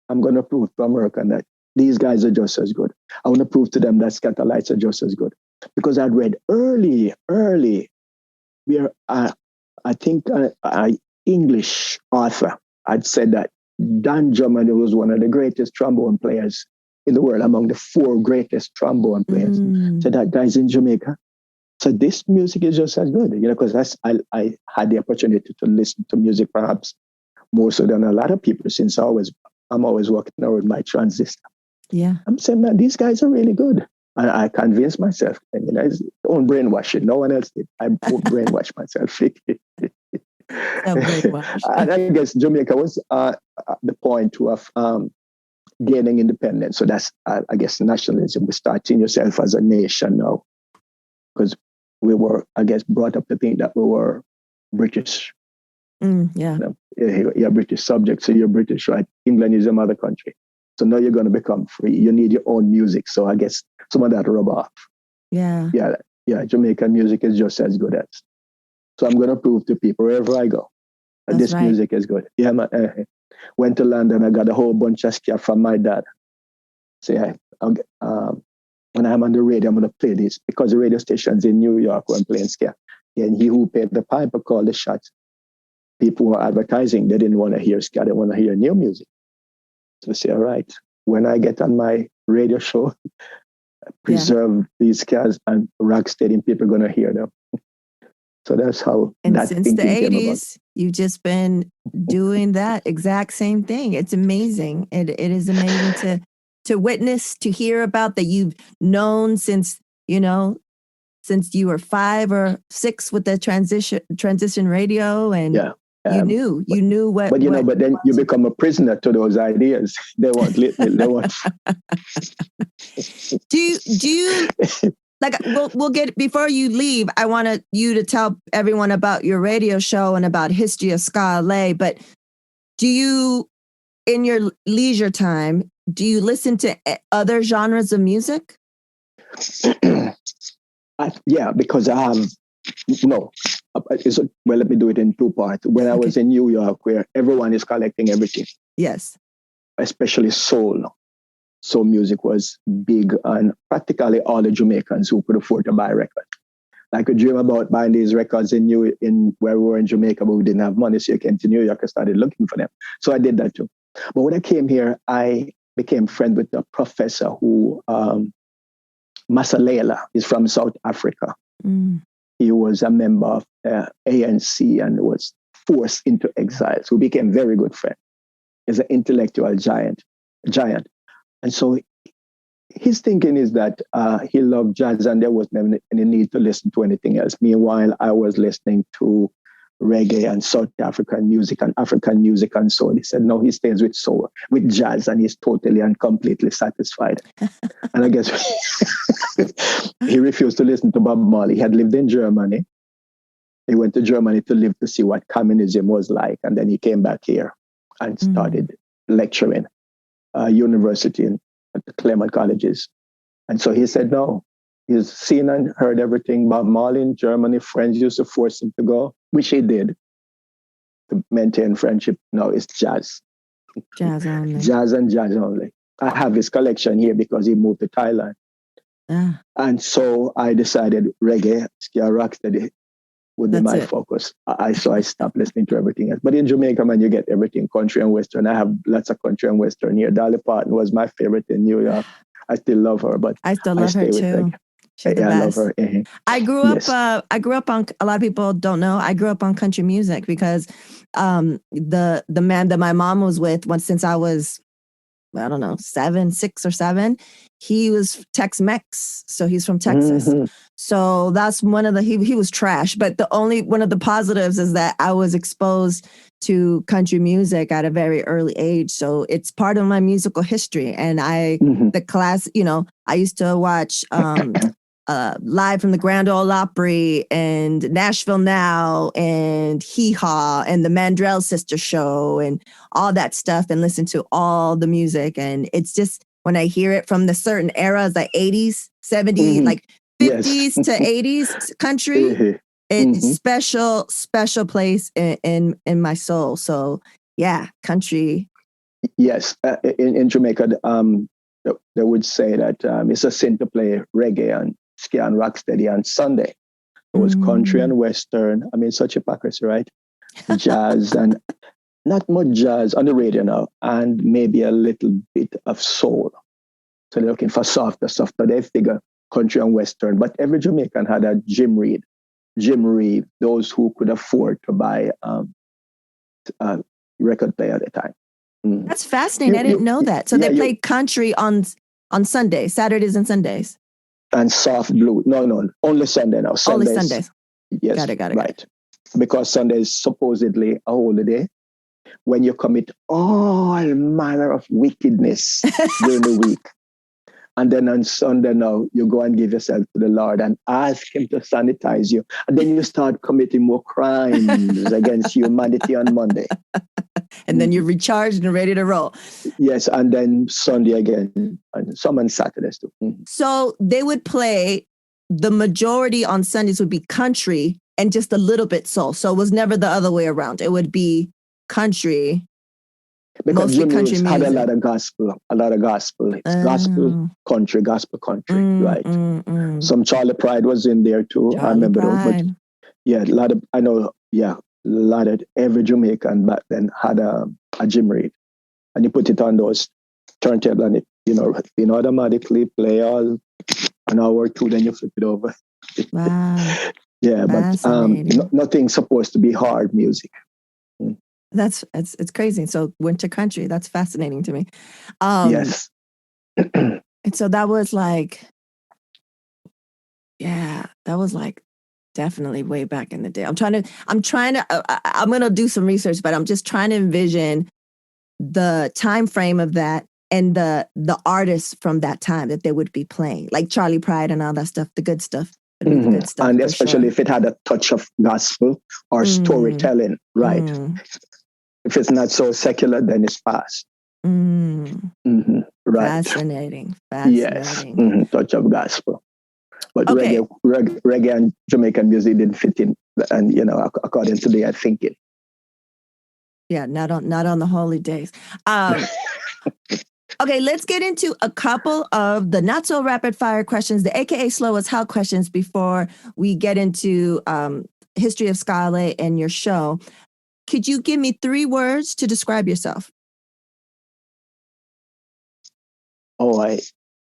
I'm going to prove to America that these guys are just as good. I want to prove to them that Scatterlights are just as good. Because I'd read early, where I think an English author had said that Dan Drummond was one of the greatest trombone players in the world, among the 4 greatest trombone players. So that guy's in Jamaica. So this music is just as good, because I had the opportunity to listen to music perhaps more so than a lot of people, since I'm always walking around with my transistor. Yeah, I'm saying that these guys are really good. And I convinced myself, and it's own brainwashing. No one else did. I brainwashed myself. And I guess Jamaica was the point of gaining independence. So that's, I guess, nationalism. We start seeing yourself as a nation now, because we were, I guess, brought up to think that we were British. You're British subject, so you're British, right? England is your mother country. So now you're going to become free. You need your own music. So I guess some of that rub off. Yeah. Jamaican music is just as good as. So I'm going to prove to people wherever I go that this music is good. Yeah, went to London. I got a whole bunch of ska from my dad. Say, when I'm on the radio, I'm going to play this, because the radio stations in New York were playing ska. And he who paid the piper called the shots. People were advertising. They didn't want to hear ska. They want to hear new music. So I say, all right, when I get on my radio show, preserve these cars and rock steady, people are going to hear them. So that's how. And since the 80s, you've just been doing that exact same thing. It's amazing. It is amazing to witness, to hear about, that you've known since you were 5 or 6 with the transition radio, and you knew what. But then you become a prisoner to those ideas. They won't. They won't. Do you like? We'll get, before you leave, I want you to tell everyone about your radio show and about history of ska LA. But do you, in your leisure time, do you listen to other genres of music? Because I have. No. Well, let me do it in 2 parts. When I was in New York, where everyone is collecting everything. Yes. Especially soul. Soul music was big, and practically all the Jamaicans who could afford to buy a record. I could dream about buying these records in where we were in Jamaica, but we didn't have money, so you came to New York and started looking for them. So I did that too. But when I came here, I became friends with a professor who, Masalela, is from South Africa. Mm. He was a member of ANC and was forced into exile. So we became very good friends. He's an intellectual giant. And so his thinking is that he loved jazz and there was never any need to listen to anything else. Meanwhile, I was listening to reggae and South African music and African music and so on. He said, no, he stays with soul, with jazz, and he's totally and completely satisfied. And I guess he refused to listen to Bob Marley. He had lived in Germany. He went to Germany to live to see what communism was like. And then he came back here and started lecturing university at the Claremont colleges. And so he said, no, he's seen and heard everything. Bob Marley in Germany, friends used to force him to go, which he did to maintain friendship. No, it's jazz. Jazz only. Jazz and jazz only. I have his collection here because he moved to Thailand. And so I decided reggae, ska, rocksteady would be my focus. So I stopped listening to everything else. But in Jamaica, man, you get everything country and western. I have lots of country and western here. Dolly Parton was my favorite in New York. I still love her, but I still love her too. She's the best. I love her. Mm-hmm. I grew up on, a lot of people don't know, I grew up on country music because the man that my mom was with since I was, I don't know, 6 or 7, he was Tex-Mex. So he's from Texas. Mm-hmm. So that's one of he was trash. But one of the positives is that I was exposed to country music at a very early age. So it's part of my musical history. And the class, I used to watch Live from the Grand Ole Opry and Nashville Now and Hee Haw and the Mandrell Sister Show and all that stuff and listen to all the music. And it's just, when I hear it from the certain eras, like 80s, 70s, like 50s to 80s country, it's special place in my soul. So yeah, country. Yes. In Jamaica, they would say that it's a sin to play reggae and ska and rocksteady on Sunday. It was country and western. I mean, such hypocrisy, right? Jazz and not much jazz on the radio now, and maybe a little bit of soul. So they're looking for softer stuff. So they figure country and western. But every Jamaican had a Jim Reed, those who could afford to buy a record player at the time. That's fascinating. I didn't know that. So they played country on Sundays, Saturdays and Sundays. And soft blue. No, only Sunday now. Only Sundays. Yes. Got it. Right. Because Sunday is supposedly a holiday when you commit all manner of wickedness during the week. And then on Sunday now, you go and give yourself to the Lord and ask him to sanitize you. And then you start committing more crimes against humanity on Monday. And then you're recharged and ready to roll. Yes, and then Sunday again, and some on Saturdays too. So they would play, the majority on Sundays would be country and just a little bit soul. So it was never the other way around. It would be country. Because Junors had a lot of gospel. It's gospel country, right? Some Charlie Pride was in there too. I remember those. But yeah, a lot of every Jamaican back then had a Jim Reed. And you put it on those turntable and it automatically play all an hour or two, then you flip it over. Wow. Yeah, but nothing's supposed to be hard music. It's crazy. So winter country, that's fascinating to me. Yes. And so that was like definitely way back in the day. I'm going to do some research, but I'm just trying to envision the time frame of that and the artists from that time that they would be playing, like Charlie Pride and all that stuff, the good stuff. The good stuff, and especially if it had a touch of gospel or storytelling, right? If it's not so secular, then it's past. Right. Fascinating. Yes. Touch of gospel. But reggae and Jamaican music didn't fit in, and according to their thinking. Yeah, not on the holy days. Okay, let's get into a couple of the not so rapid fire questions, the AKA slow as hell questions before we get into history of Scala and your show. Could you give me 3 words to describe yourself? Oh, I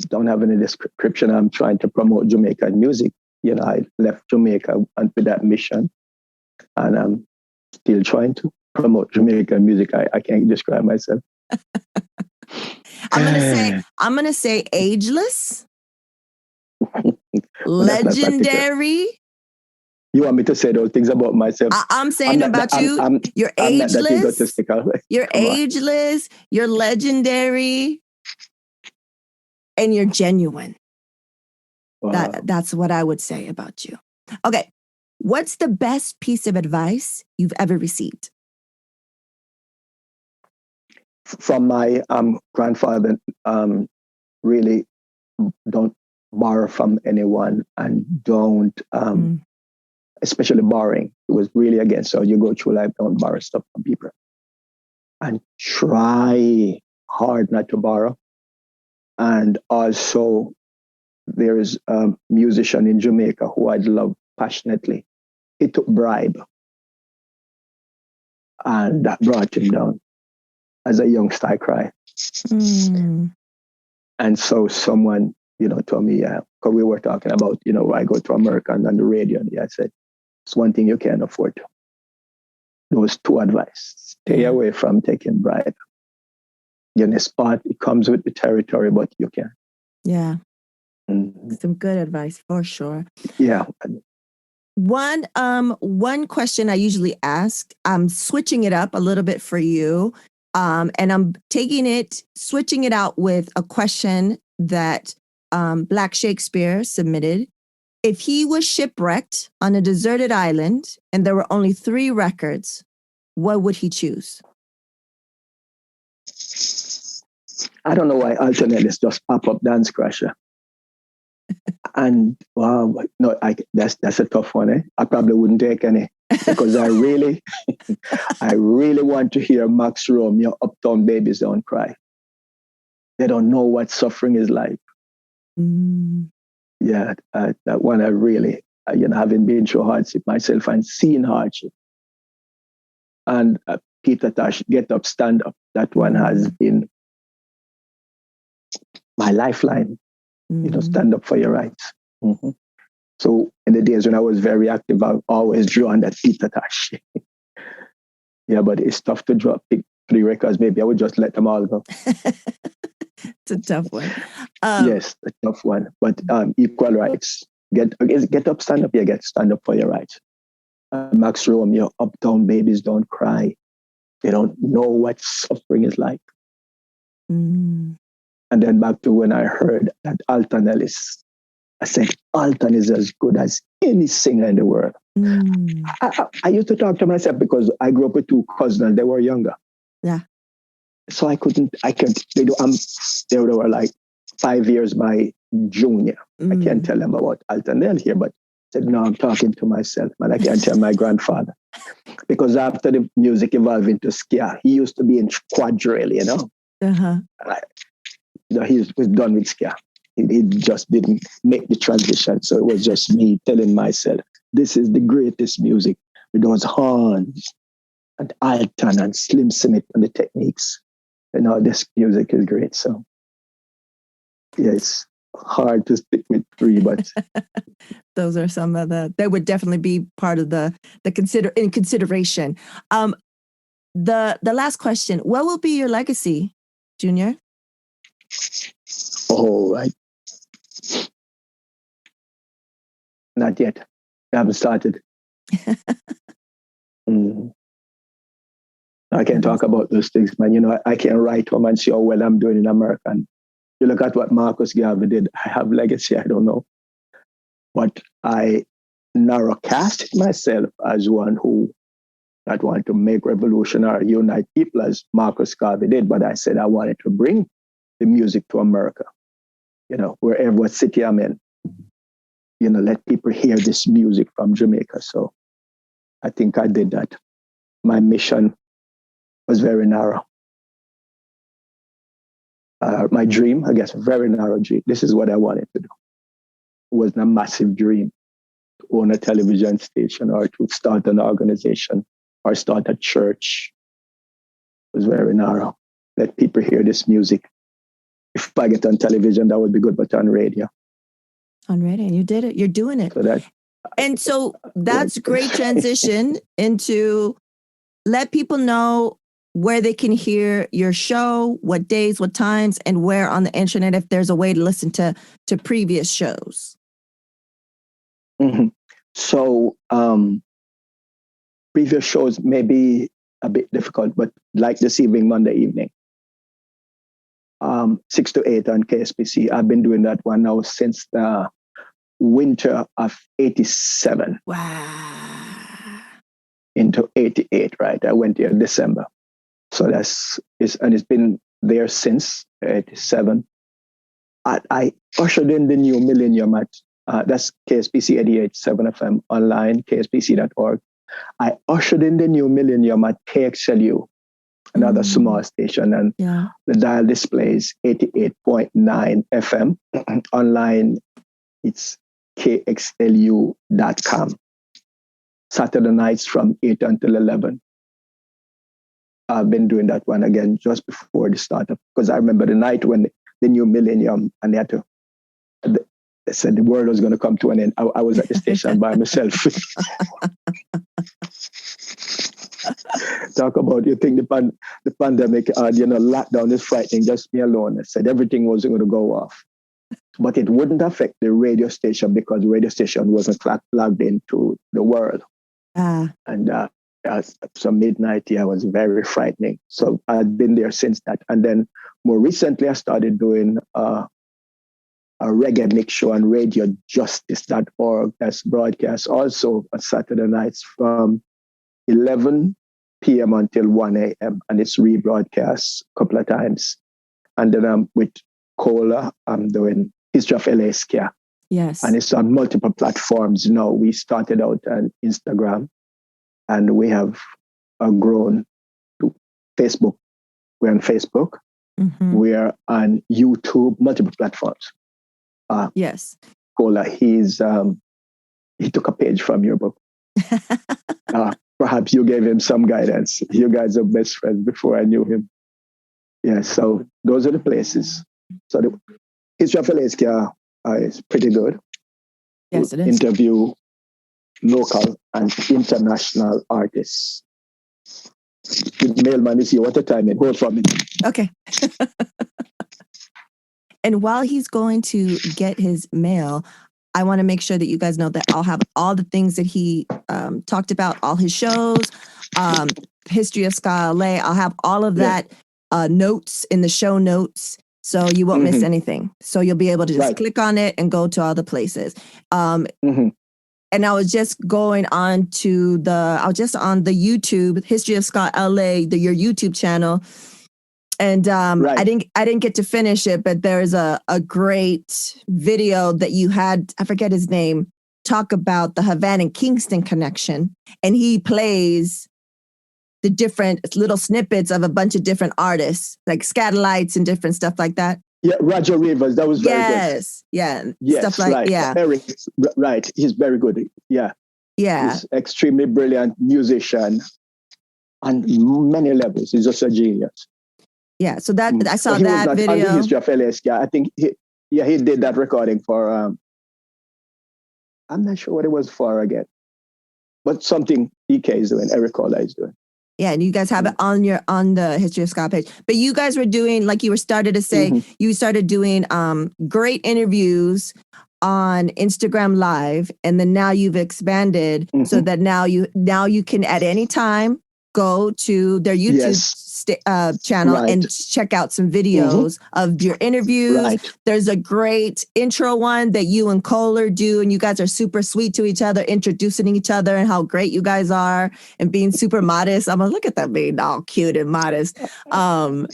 don't have any description. I'm trying to promote Jamaican music. I left Jamaica with that mission, and I'm still trying to promote Jamaican music. I can't describe myself. I'm gonna say ageless, legendary. You want me to say those things about myself? I'm saying about you. You're ageless. You're ageless. You're legendary, and you're genuine. Wow. That's what I would say about you. Okay, what's the best piece of advice you've ever received? From my grandfather, really don't borrow from anyone, and don't, especially borrowing. It was really against. So you go through life, don't borrow stuff from people, and try hard not to borrow. And also, there is a musician in Jamaica who I love passionately. He took bribe, and that brought him down. As a youngster, I cried. And so someone, told me, because we were talking about, I go to America and on the radio, and I said, it's one thing you can't afford to. Those 2 advice. Stay away from taking bribe. Spot, it comes with the territory, but you can. Yeah. Some good advice for sure. Yeah. One question I usually ask, I'm switching it up a little bit for you. And I'm switching it out with a question that Black Shakespeare submitted. If he was shipwrecked on a deserted island and there were only 3 records, what would he choose? I don't know why alternates just pop up Dance Crusher. And wow, no, that's a tough one. Eh? I probably wouldn't take any, because I really want to hear Max Romeo, Uptown Babies Don't Cry. They don't know what suffering is like. Yeah, that one I really, having been through hardship myself and seen hardship. And Peter Tosh, Get Up, Stand Up. That one has been my lifeline. Stand up for your rights. So in the days when I was very active, I always drew on that Peter Tosh. Yeah, but it's tough to pick 3 records. Maybe I would just let them all go. It's a tough one. Yes, a tough one. But equal rights. Get up, stand up. Yeah, stand up for your rights. Max Romeo, Uptown Babies Don't Cry. They don't know what suffering is like. And then back to when I heard that Alton Ellis, I said, Alton is as good as any singer in the world. I used to talk to myself because I grew up with 2 cousins and they were younger. Yeah. So they were like 5 years my junior. I can't tell them about Alton Ellis here, but I said, no, I'm talking to myself, man. I can't tell my grandfather. Because after the music evolved into ska, he used to be in quadrille, He was done with ska. He just didn't make the transition. So it was just me telling myself, this is the greatest music with those horns and Alton and Slim Smith and the techniques. This music is great. So yeah, it's hard to stick with 3, but those are some of they would definitely be part of the consideration. The last question, what will be your legacy, Junior? Oh, right. Not yet. I haven't started. I can't talk about those things, man. I can't write home and see how well I'm doing in America. And you look at what Marcus Garvey did. I have legacy, I don't know. But I narrowcasted myself as one who not want to make revolution or unite people as Marcus Garvey did. But I said I wanted to bring the music to America. Wherever city I'm in. Let people hear this music from Jamaica. So I think I did that. My mission was very narrow. my dream, I guess, a very narrow dream. This is what I wanted to do. It wasn't a massive dream to own a television station or to start an organization or start a church. It was very narrow. Let people hear this music. If I get on television, that would be good, but on radio. On radio, and you did it. You're doing it. So that's great transition into let people know where they can hear your show, what days, what times, and where on the internet, if there's a way to listen to previous shows. Mm-hmm. So previous shows may be a bit difficult, but like this evening, Monday evening, 6 to 8 on KSPC. I've been doing that one now since the winter of 87. Wow. Into 88, right? I went there in December. So it's been there since 87. I ushered in the new millennium at, that's KSPC 88.7 FM online, kspc.org. I ushered in the new millennium at KXLU, another small station, and the dial displays 88.9 FM. Online, it's kxlu.com. Saturday nights from 8 until 11. I've been doing that one again just before the startup, because I remember the night when the new millennium, and they said the world was going to come to an end. I was at the station by myself. Talk about, you think the pandemic, lockdown is frightening, just me alone. I said everything was going to go off. But it wouldn't affect the radio station because the radio station wasn't plugged into the world. And so midnight, was very frightening. So I'd been there since that. And then more recently, I started doing a reggae mix show on radiojustice.org that's broadcast also on Saturday nights from 11 p.m. until 1 a.m. And it's rebroadcast a couple of times. And then I'm with Cola, I'm doing History of Alaska. Yes. And it's on multiple platforms now. We started out on Instagram and we have grown to Facebook. We're on Facebook. Mm-hmm. We're on YouTube, multiple platforms. Yes. Cola, he took a page from your book. Perhaps you gave him some guidance. You guys are best friends before I knew him. Yeah, so those are the places. So the History of Alaska is pretty good. Yes, it is. Interview local and international artists. The mailman is here. What a time it. Hold for me. Okay. And while he's going to get his mail, I want to make sure that you guys know that I'll have all the things that he talked about, all his shows, History of Ska LA. I'll have all of that notes in the show notes. So you won't miss anything. So you'll be able to just click on it and go to all the places. And I was just going on to on the YouTube, History of Ska LA, your YouTube channel. And I didn't get to finish it, but there's a great video that you had, I forget his name, talk about the Havana and Kingston connection. And he plays the different little snippets of a bunch of different artists, like Scatolites and different stuff like that. Yeah, Roger Rivers, that was very good. Yes, stuff like right. He's very good. Yeah. He's extremely brilliant musician on many levels. He's just a genius. Yeah, so that I saw that video. On the History of Alaska, I think he did that recording for. I'm not sure what it was for again, but something EK is doing, Eric Cola is doing. Yeah, and you guys have it on the History of Ska page. But you guys were doing, like you were started to say, you started doing great interviews on Instagram Live, and then now you've expanded so that now you can at any time go to their YouTube channel and check out some videos of your interviews. There's a great intro one that you and Kohler do, and you guys are super sweet to each other, introducing each other and how great you guys are and being super modest. I'm gonna look at that being all cute and modest. And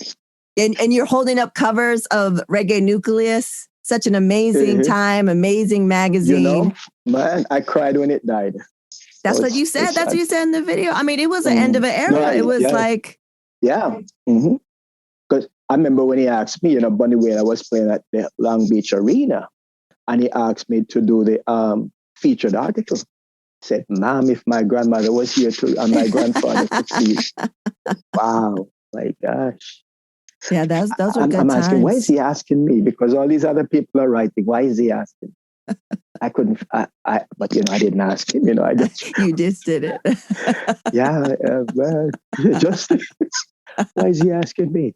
you're holding up covers of Reggae Nucleus. Such an amazing time, amazing magazine. Man, I cried when it died. That's what you said. That's what you said in the video. I mean, it was the end of an era. It was like... Yeah. Because I remember when he asked me, Bunny Wailer was playing at the Long Beach Arena, and he asked me to do the featured article. He said, "Ma'am, if my grandmother was here too, and my grandfather could see." Wow, my gosh. Yeah, those were good I'm times. asking, why is he asking me? Because all these other people are writing. Why is he asking? I couldn't, but I didn't ask him. I just you just did it. Yeah, well, just why is he asking me?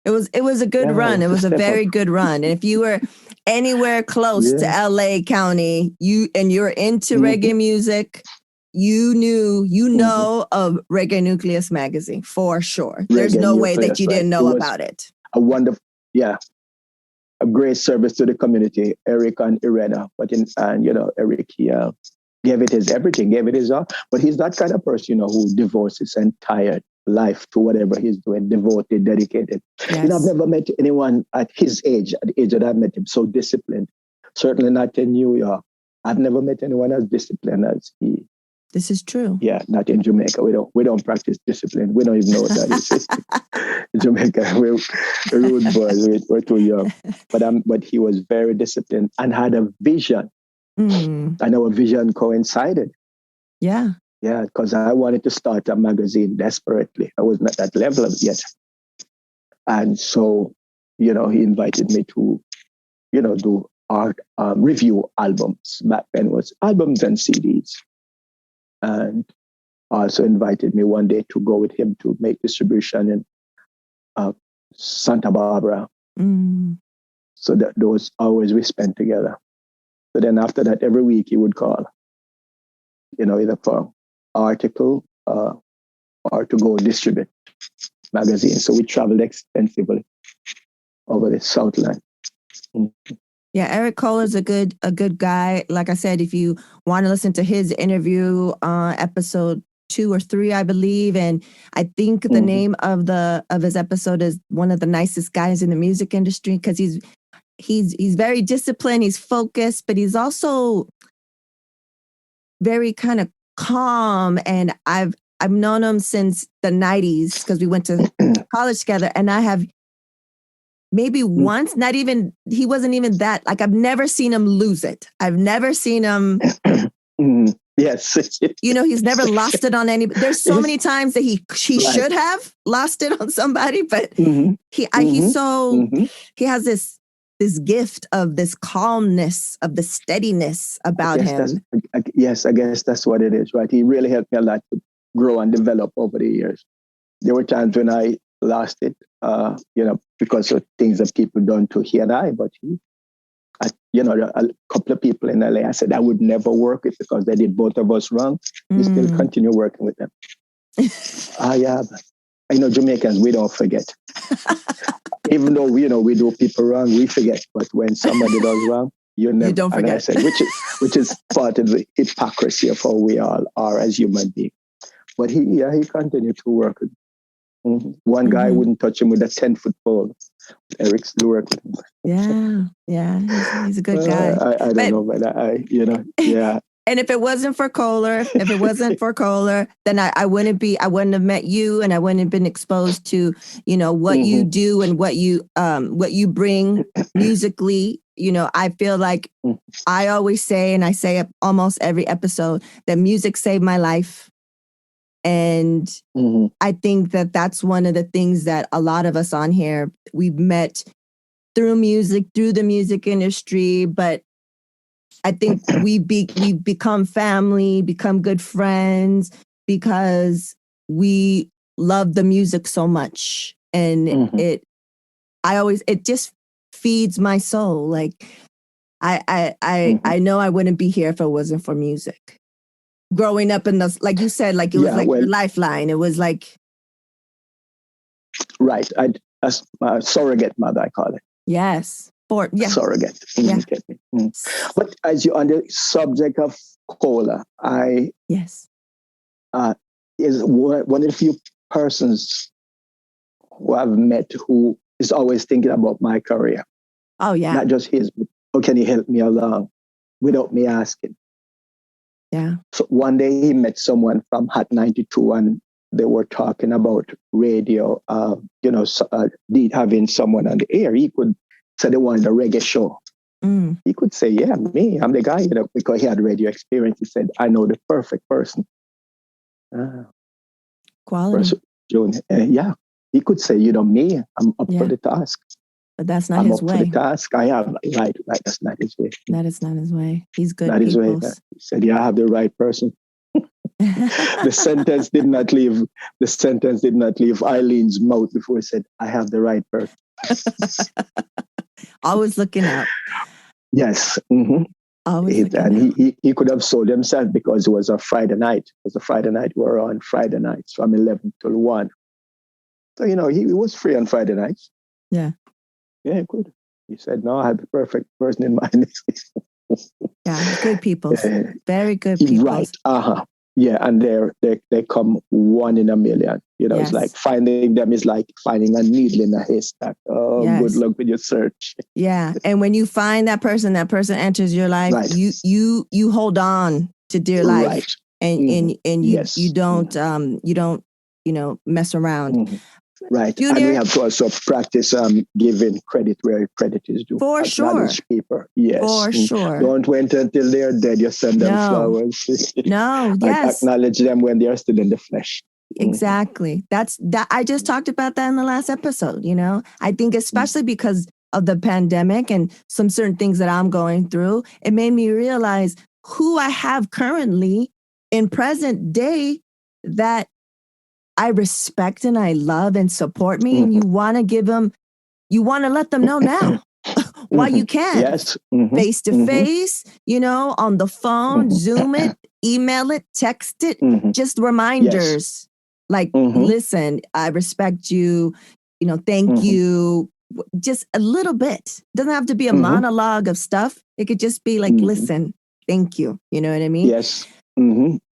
It was a good run. It was a very good run. And if you were anywhere close to LA County, you're into reggae music, you know of Reggae Nucleus magazine for sure. There's no way that you didn't know about it. A wonderful, a great service to the community, Eric and Irena. Eric, he gave it his everything, gave it his all. But he's that kind of person, who devotes his entire life to whatever he's doing, devoted, dedicated. Yes. I've never met anyone at his age, at the age that I've met him, so disciplined. Certainly not in New York. I've never met anyone as disciplined as he. This is true. Yeah, not in Jamaica. We don't practice discipline. We don't even know what that is. In Jamaica, we're rude boys. We're too young. But he was very disciplined and had a vision. And our vision coincided. Yeah. Yeah, because I wanted to start a magazine desperately. I wasn't at that level yet. And so, he invited me to, do art review albums. Back then it was albums and CDs. And also invited me one day to go with him to make distribution in Santa Barbara. So that those hours we spent together. So then after that, every week he would call, either for article or to go distribute magazine. So we traveled extensively over the Southland. Yeah, Eric Cole is a good guy. Like I said, if you want to listen to his interview, episode 2 or 3, I believe, and I think the name of his episode is One of the Nicest Guys in the Music Industry, because he's very disciplined, he's focused, but he's also very kind of calm. And I've known him since the 90s because we went to college together, and I have maybe once, he wasn't even that, like, I've never seen him lose it. I've never seen him. Yes. He's never lost it on anybody. There's so many times that he should have lost it on somebody, but he has this gift of this calmness, of the steadiness about him. I guess that's what it is, right? He really helped me a lot to grow and develop over the years. There were times when I lost it, because of things that people done to he and I, but a couple of people in LA, I said I would never work with because they did both of us wrong. We still continue working with them. Jamaicans, we don't forget. Even though we do people wrong, we forget. But when somebody does wrong, you don't forget. And I said, which is part of the hypocrisy of how we all are as human beings. But he continued to work with. One guy wouldn't touch him with a 10-foot pole. Eric still worked with him. Yeah, he's a good guy. I don't know, but yeah. And if it wasn't for Kohler, then I wouldn't have met you, and I wouldn't have been exposed to, what you do and what you bring musically. I feel like I always say, and I say it almost every episode, that music saved my life. And I think that that's one of the things that a lot of us on here, we've met through music, through the music industry. But I think we become family, become good friends because we love the music so much. And it just feeds my soul. Like I know I wouldn't be here if it wasn't for music. Growing up in the, like you said, like it was your lifeline. It was like. Right. As surrogate mother, I call it. Yes. Surrogate. Get me. But as you're on the subject of Kohler, is one of the few persons who I've met who is always thinking about my career. Oh, yeah. Not just his, but how can he help me along without me asking? Yeah. So one day he met someone from Hot 92 and they were talking about radio, having someone on the air. He could say they wanted a reggae show. He could say, yeah, me, I'm the guy, because he had radio experience. He said, I know the perfect person. Quality. Yeah, he could say, me, I'm up for the task. But that's not his way. I'm up for the task. I have, right, that's not his way. That is not his way. He's good. Not his way. He said, yeah, I have the right person. The sentence did not leave Eileen's mouth before he said, I have the right person. Always looking out. Yes. Mm-hmm. And he could have sold himself because it was a Friday night. It was a Friday night. We were on Friday nights from 11 till 1. So, he was free on Friday nights. Yeah. Yeah, good. He said, no, I had the perfect person in mind. Yeah, good people. Very good people. Right. Yeah, and they come one in a million. It's like finding them is like finding a needle in a haystack. Oh, good luck with your search. Yeah, and when you find that person enters your life, right. you hold on to dear life, right. and you don't mess around. Mm-hmm. Right, Junor, and we have to also practice giving credit where credit is due. For sure. People. Yes. For sure. Don't wait until they're dead. You send them flowers. No, yes. Acknowledge them when they're still in the flesh. Exactly. That. I just talked about that in the last episode, I think especially because of the pandemic and some certain things that I'm going through, it made me realize who I have currently in present day that I respect and I love and support me, and you want to let them know now while you can. Yes. Face to face, on the phone, Zoom it, email it, text it, just reminders. Like, listen, I respect you, thank you. Just a little bit. It doesn't have to be a monologue of stuff. It could just be like, listen, thank you. You know what I mean? Yes.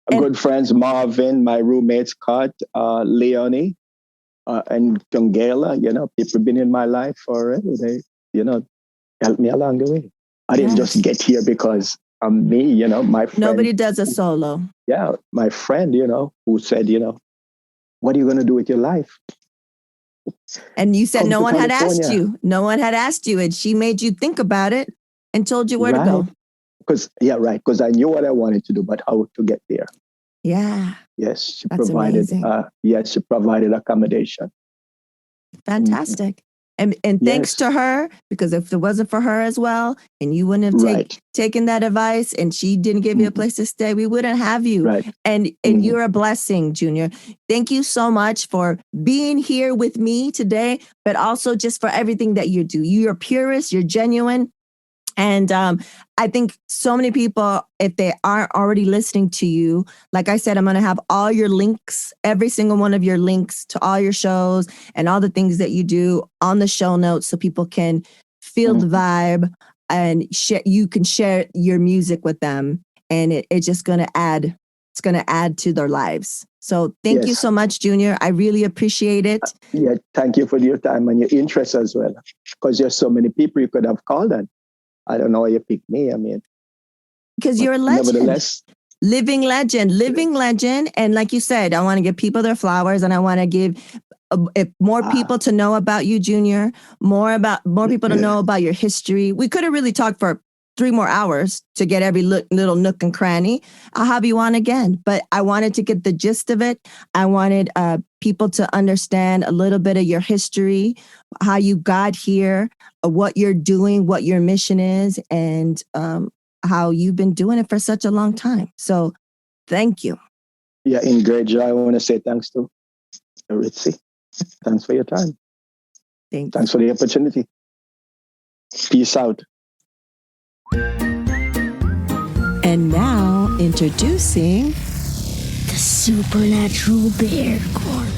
Good friends, Marvin, my roommate, Scott, Leonie, and Tongela, people been in my life forever. They, helped me along the way. I didn't just get here because I'm me, my friend. Nobody does a solo. Yeah, my friend, who said, what are you going to do with your life? And you said no one had asked you. No one had asked you, and she made you think about it and told you where to go. Because I knew what I wanted to do, but how to get there. Yeah. Yes, she provided. She provided accommodation. Fantastic. And thanks to her, because if it wasn't for her as well, and you wouldn't have taken that advice, and she didn't give you a place to stay, we wouldn't have you. Right. And you're a blessing, Junor. Thank you so much for being here with me today, but also just for everything that you do. You're purist, you're genuine. And I think so many people, if they aren't already listening to you, like I said, I'm going to have all your links, every single one of your links to all your shows and all the things that you do on the show notes so people can feel the vibe and you can share your music with them. And it's just going to add, to their lives. So thank you so much, Junor. I really appreciate it. Yeah, thank you for your time and your interest as well. Because there's so many people you could have called on. I don't know why you picked me. I mean, because you're a legend, nevertheless, living legend. And like you said, I want to give people their flowers, and I want to give more people to know about you, Junor. More people to know about your history. We could have really talked for 3 more hours to get every little nook and cranny. I'll have you on again, but I wanted to get the gist of it. I wanted people to understand a little bit of your history, how you got here, what you're doing, what your mission is, and how you've been doing it for such a long time. So thank you. Yeah, in great joy, I want to say thanks to Ritzy. Thanks for your time. Thanks for the opportunity. Peace out. And now, introducing the Supernatural Bear Corner.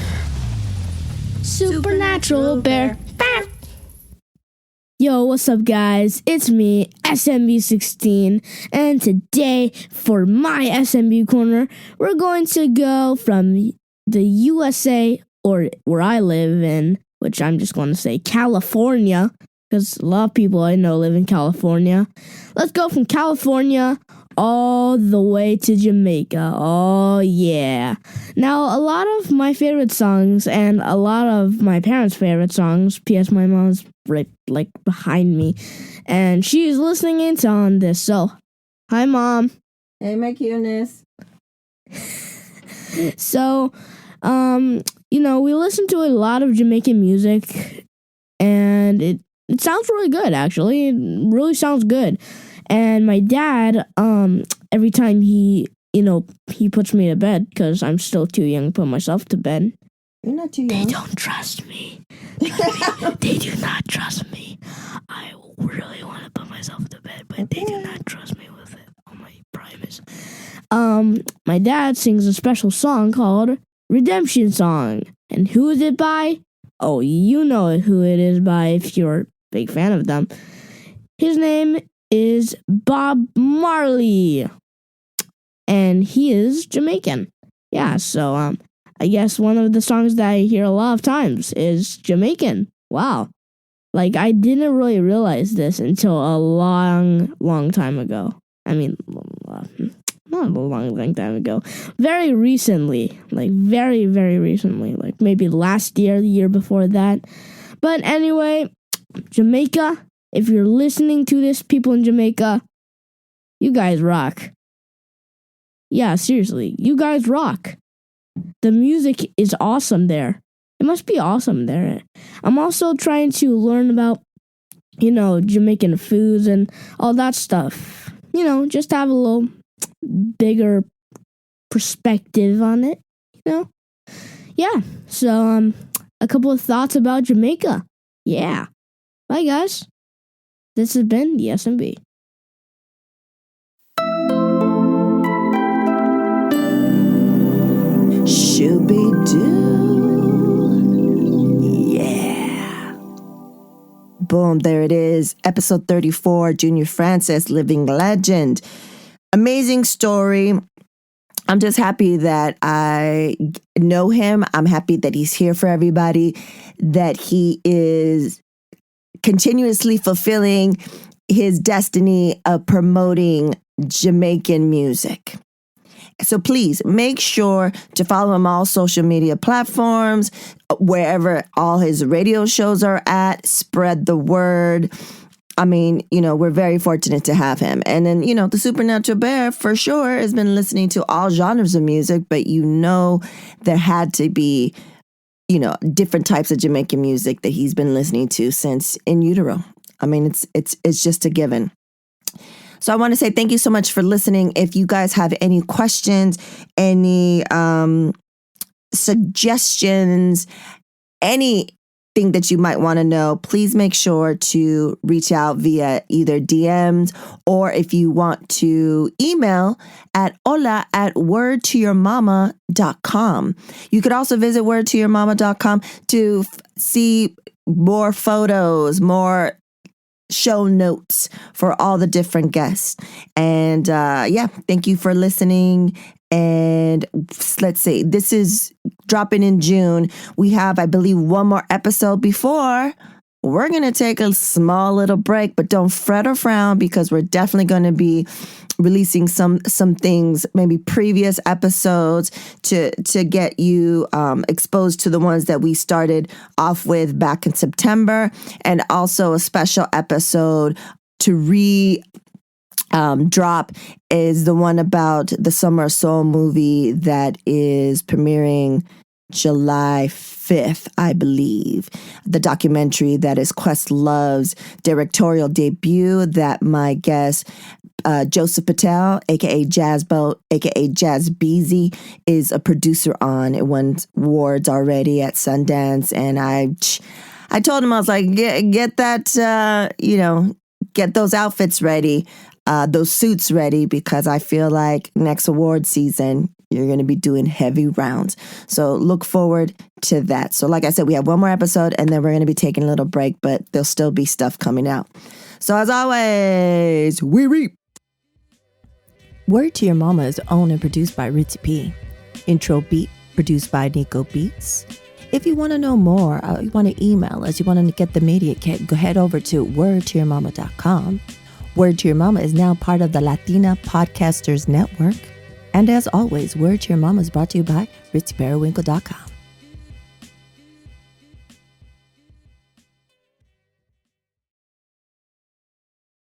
Supernatural Bear. Yo, what's up, guys? It's me, SMB16, and today, for my SMB Corner, we're going to go from the USA, or where I live in, which I'm just going to say California, because a lot of people I know live in California. Let's go from California all the way to Jamaica. Oh, yeah. Now, a lot of my favorite songs and a lot of my parents' favorite songs, P.S. my mom's right, like, behind me, and she's listening in on this. So, hi, Mom. Hey, my cuteness. So, we listen to a lot of Jamaican music, and it sounds really good, actually. It really sounds good. And my dad, every time he puts me to bed, because I'm still too young to put myself to bed. You're not too young. They don't trust me. They do not trust me. I really want to put myself to bed, but they do not trust me with it. Oh, my promise. My dad sings a special song called Redemption Song. And who is it by? Oh, you know who it is by if you're a big fan of them. His name is Bob Marley. And he is Jamaican. Yeah, so I guess one of the songs that I hear a lot of times is Jamaican. Wow. Like, I didn't really realize this until a long, long time ago. I mean, not a long time ago. Very recently. Like, very, very recently. Like, maybe last year, the year before that. But anyway, Jamaica, if you're listening to this, people in Jamaica, you guys rock. Yeah, seriously, you guys rock. The music is awesome there. It must be awesome there. I'm also trying to learn about, Jamaican foods and all that stuff. Just to have a little bigger perspective on it, Yeah, so, a couple of thoughts about Jamaica. Yeah. Bye, guys. This has been the SMB. Shooby-doo. Yeah. Boom, there it is. Episode 34, Junior Francis, Living Legend. Amazing story. I'm just happy that I know him. I'm happy that he's here for everybody, that he is continuously fulfilling his destiny of promoting Jamaican music. So please make sure to follow him on all social media platforms, wherever all his radio shows are at. Spread the word. I mean, we're very fortunate to have him. And then, the Supernatural Bear for sure has been listening to all genres of music, but there had to be, different types of Jamaican music that he's been listening to since in utero. I mean, it's just a given. So I want to say thank you so much for listening. If you guys have any questions, any suggestions, anything that you might want to know, please make sure to reach out via either DMs or if you want to email at hola@wordtoyourmama.com. You could also visit wordtoyourmama.com to see more photos, more show notes for all the different guests. And thank you for listening. And let's see, this is dropping in June. We have, I believe, one more episode before we're going to take a small little break, but don't fret or frown because we're definitely going to be releasing some things, maybe previous episodes to get you exposed to the ones that we started off with back in September, and also a special episode to drop is the one about the Summer Soul movie that is premiering July 5th, I believe. The documentary that is Questlove's directorial debut that my guest, Joseph Patel, a.k.a. Jazzboat, a.k.a. Jazz Beezy, is a producer on. It won awards already at Sundance. And I told him, I was like, get that, get those outfits ready, those suits ready, because I feel like next award season, you're going to be doing heavy rounds. So look forward to that. So like I said, we have one more episode and then we're going to be taking a little break, but there'll still be stuff coming out. So as always, we reap. Word to Your Mama is owned and produced by Ritzy P. Intro beat produced by Nico Beats. If you want to know more, you want to email us, you want to get the media kit, go head over to wordtoyourmama.com. Word to Your Mama is now part of the Latina Podcasters Network. And as always, Word to Your Mama is brought to you by RitzBarrowinkle.com.